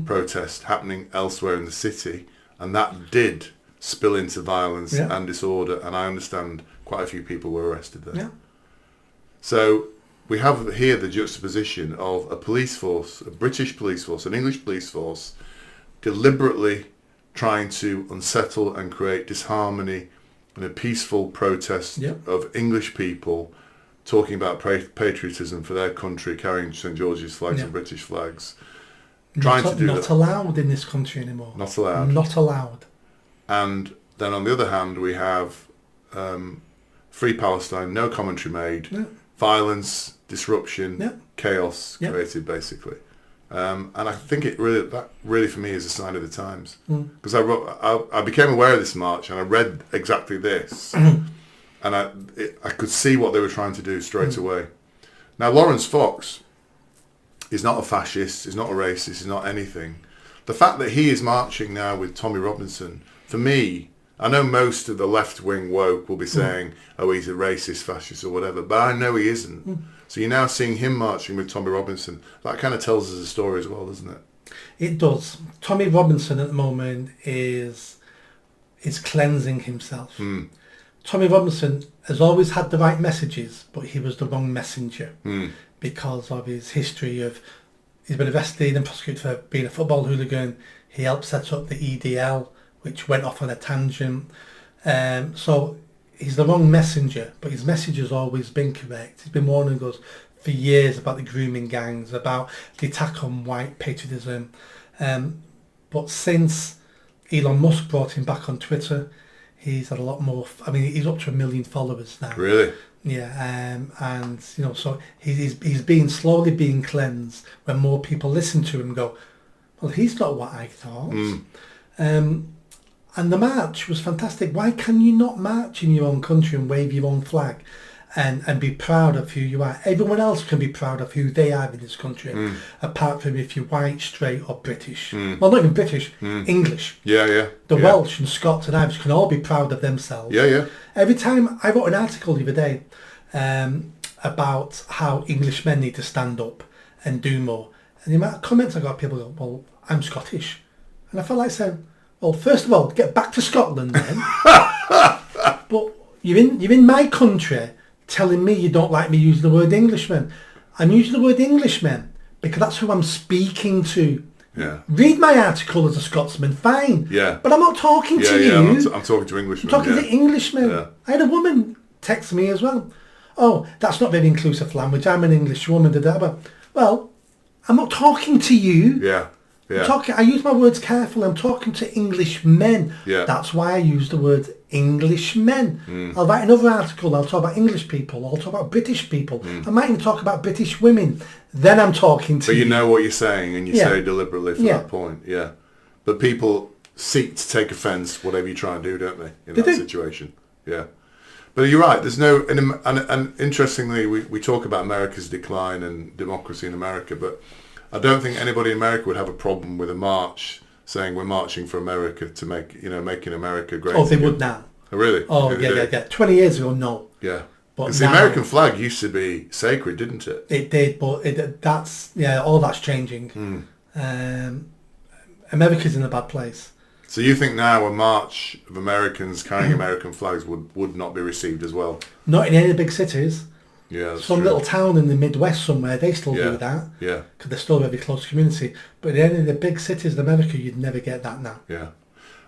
protest happening elsewhere in the city, and that did spill into violence and disorder. And I understand quite a few people were arrested there. Yeah. So we have here the juxtaposition of a police force, a British police force, an English police force, deliberately trying to unsettle and create disharmony and a peaceful protest of English people talking about patriotism for their country, carrying St George's flags and British flags. Not allowed in this country anymore. Not allowed. Not allowed. And then on the other hand, we have Free Palestine, no commentary made, violence, disruption, chaos created basically. And I think that really for me is a sign of the times, because I became aware of this march and I read exactly this, and I could see what they were trying to do straight away. Now Lawrence Fox is not a fascist, he's not a racist, he's not anything. The fact that he is marching now with Tommy Robinson, for me, I know most of the left-wing woke will be saying, oh, he's a racist, fascist or whatever, but I know he isn't. So you're now seeing him marching with Tommy Robinson. That kind of tells us a story as well, doesn't it? It does. Tommy Robinson at the moment is cleansing himself. Tommy Robinson has always had the right messages, but he was the wrong messenger because of his history of, he's been arrested and prosecuted for being a football hooligan. He helped set up the EDL, which went off on a tangent. So he's the wrong messenger, but his message has always been correct. He's been warning us for years about the grooming gangs, about the attack on white patriotism. But since Elon Musk brought him back on Twitter, he's had a lot more. I mean, he's up to 1 million followers now. Really? Yeah, and you know, so he's being slowly being cleansed when more people listen to him and go, well, he's not what I thought. And the march was fantastic. Why can you not march in your own country and wave your own flag and be proud of who you are? Everyone else can be proud of who they are in this country, apart from if you're white, straight or British. Well, not even British, English. The Welsh and Scots and Irish can all be proud of themselves. Every time, I wrote an article the other day about how Englishmen need to stand up and do more. And the amount of comments I got, people go, well, I'm Scottish. And I felt like saying, well, first of all, get back to Scotland then. But you're in my country telling me you don't like me using the word Englishman. I'm using the word Englishman because that's who I'm speaking to. Read my article as a Scotsman, fine. But I'm not talking to you. I'm talking to Englishmen. I'm talking to Englishmen. I had a woman text me as well. Oh, that's not very inclusive language. I'm an English woman. Well, I'm not talking to you. I use my words carefully. I'm talking to Englishmen. That's why I use the word Englishmen. I'll write another article. I'll talk about English people. I'll talk about British people. I might even talk about British women. Then I'm talking to you. But you know what you're saying, and you say deliberately for that point. But people seek to take offence whatever you try and do, don't they? In that situation. But you're right. There's no, and interestingly, we talk about America's decline and democracy in America, but I don't think anybody in America would have a problem with a march saying we're marching for America to making America great. Oh, they would now. Oh, really? Oh, yeah. 20 years ago, no. Because the American flag used to be sacred, didn't it? It did, but all that's changing. America's in a bad place. So you think now a march of Americans carrying American flags would not be received as well? Not in any big cities. That's Some true. little town in the Midwest somewhere, they still do that. Because they're still a very close community. But in any of the big cities in America, you'd never get that now.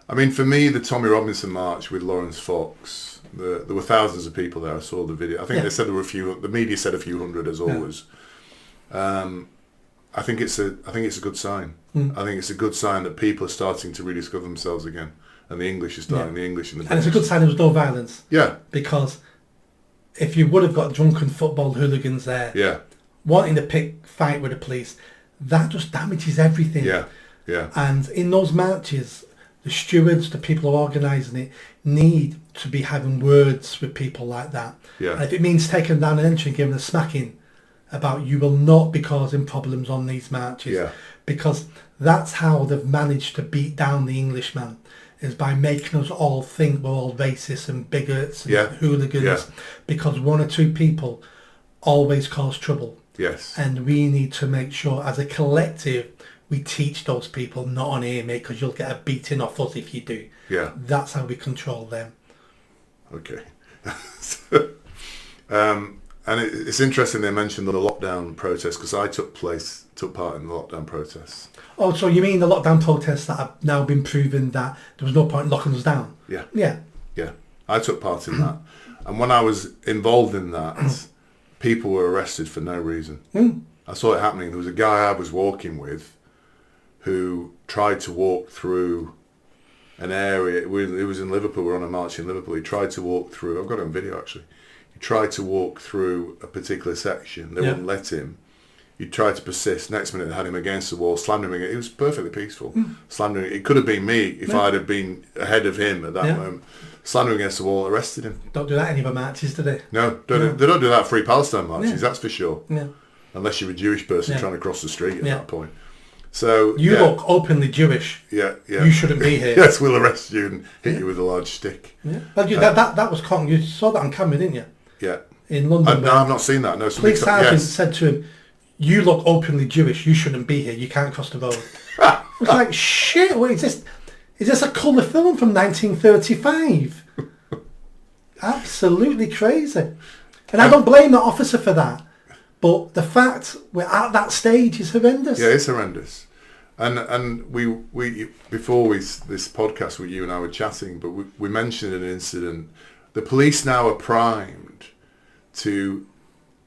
I mean, for me, the Tommy Robinson march with Lawrence Fox, there were thousands of people there. I saw the video. I think they said there were a few. The media said a few hundred, as always. I think it's a good sign. I think it's a good sign that people are starting to rediscover themselves again, and the English is starting. The English and the British. And it's a good sign there was no violence. Because if you would have got drunken football hooligans there, wanting to fight with the police, that just damages everything. And in those marches, the stewards, the people who are organising it, need to be having words with people like that. And if it means taking them down an entry and giving them a smacking about you will not be causing problems on these marches, because that's how they've managed to beat down the Englishman, is by making us all think we're all racists and bigots and hooligans, because one or two people always cause trouble. And we need to make sure as a collective we teach those people not on air, mate, because you'll get a beating off us if you do. That's how we control them. Okay. it's interesting they mentioned the lockdown protests, because I took part in the lockdown protests. Oh, so you mean the lockdown protests that have now been proven that there was no point in locking us down? Yeah. Yeah. Yeah. I took part in that. And when I was involved in that, people were arrested for no reason. I saw it happening. There was a guy I was walking with who tried to walk through an area. It was in Liverpool. We were on a march in Liverpool. He tried to walk through. I've got it on video, actually. He tried to walk through a particular section. They wouldn't let him. He tried to persist. Next minute, they had him against the wall, slammed him again. It was perfectly peaceful. Slammed him. It could have been me if I'd have been ahead of him at that moment. Slammed him against the wall, arrested him. Don't do that any of the marches, do they? No, they don't do that at Free Palestine marches, that's for sure. Yeah. Unless you're a Jewish person trying to cross the street at that point. So you look openly Jewish. Yeah. You shouldn't be here. Yes, we'll arrest you and hit you with a large stick. Yeah. But that was cotton. You saw that on camera, didn't you? Yeah. In London. No, I've not seen that. No. Police sergeant said to him, "You look openly Jewish. You shouldn't be here. You can't cross the road." I was like, shit. What is this? Is this a colour film from 1935? Absolutely crazy. And I don't blame that officer for that. But the fact we're at that stage is horrendous. Yeah, it's horrendous. And we before this podcast with you and I were chatting, but we mentioned an incident. The police now are primed to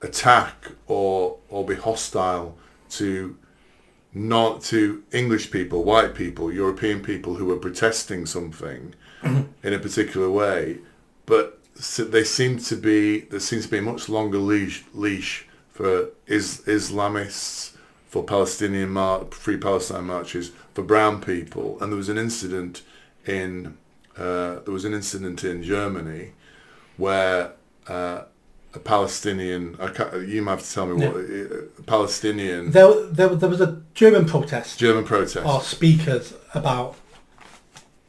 attack or be hostile to English people, white people, European people who are protesting something in a particular way, but there seems to be a much longer leash for Islamists, for Palestinian Free Palestine marches, for brown people. And there was an incident in Germany where a Palestinian, you might have to tell me what, a Palestinian... There was a German protest. Or speakers about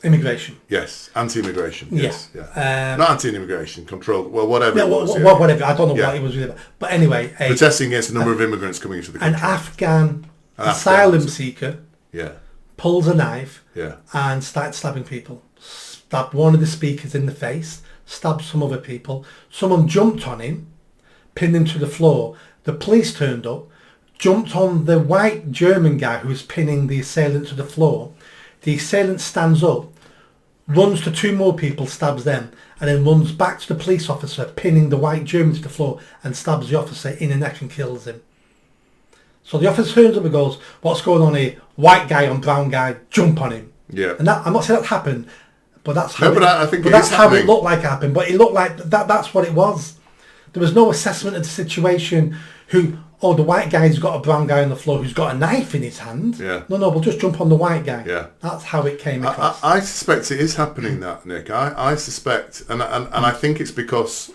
immigration. Yes, anti-immigration. Yes, yeah. Not anti-immigration, control. Well, whatever. Yeah, it was, whatever. I don't know what it was really about. But anyway, protesting against a number of immigrants coming into the country. An Afghan asylum seeker. Yeah. Pulls a knife. Yeah. And starts stabbing people. Stabbed one of the speakers in the face. Stabbed some other people. Someone jumped on him, pinned him to the floor. The police turned up, jumped on the white German guy who was pinning the assailant to the floor. The assailant stands up, runs to two more people, stabs them, and then runs back to the police officer, pinning the white German to the floor, and stabs the officer in the neck and kills him. So the officer turns up and goes, "What's going on here? White guy on brown guy, jump on him." Yeah. And that, I'm not saying that happened, but that's how I think that's how it looked like it happened. But it looked like that's what it was. There was no assessment of the situation. The white guy's got a brown guy on the floor who's got a knife in his hand. Yeah. No, we'll just jump on the white guy. Yeah. That's how it came across. I suspect it is happening, that, Nick. I suspect, and I think it's because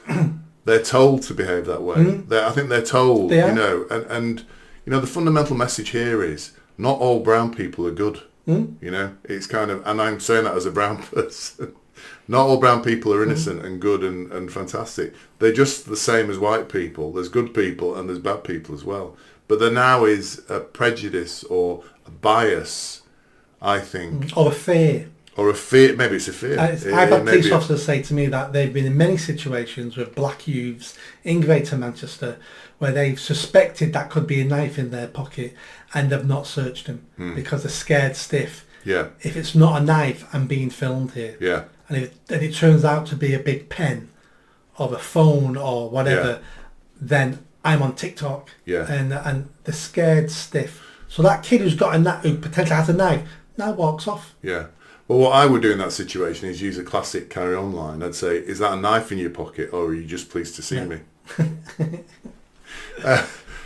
they're told to behave that way. I think they're told, and the fundamental message here is not all brown people are good. It's kind of, and I'm saying that as a brown person. Not all brown people are innocent and good and fantastic. They're just the same as white people. There's good people and there's bad people as well. But there now is a prejudice or a bias, I think. Or a fear. Maybe it's a fear. I've had police officers say to me that they've been in many situations with black youths in Greater Manchester where they've suspected that could be a knife in their pocket and they've not searched them because they're scared stiff. Yeah. If it's not a knife, I'm being filmed here. Yeah. And it turns out to be a big pen or a phone or whatever, then I'm on TikTok. Yeah. And they're scared stiff. So that kid who potentially has a knife now walks off. Yeah. Well, what I would do in that situation is use a classic carry-on line. I'd say, is that a knife in your pocket or are you just pleased to see me?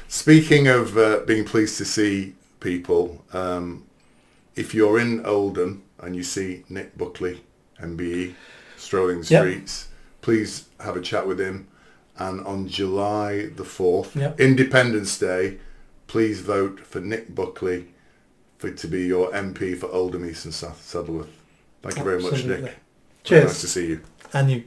Speaking of being pleased to see people, if you're in Oldham and you see Nick Buckley, MBE, strolling the streets, please have a chat with him. And on July the 4th, Independence Day, please vote for Nick Buckley to be your MP for Oldham East and Saddleworth. Thank you very much, Nick. Cheers. Nice to see you. And you.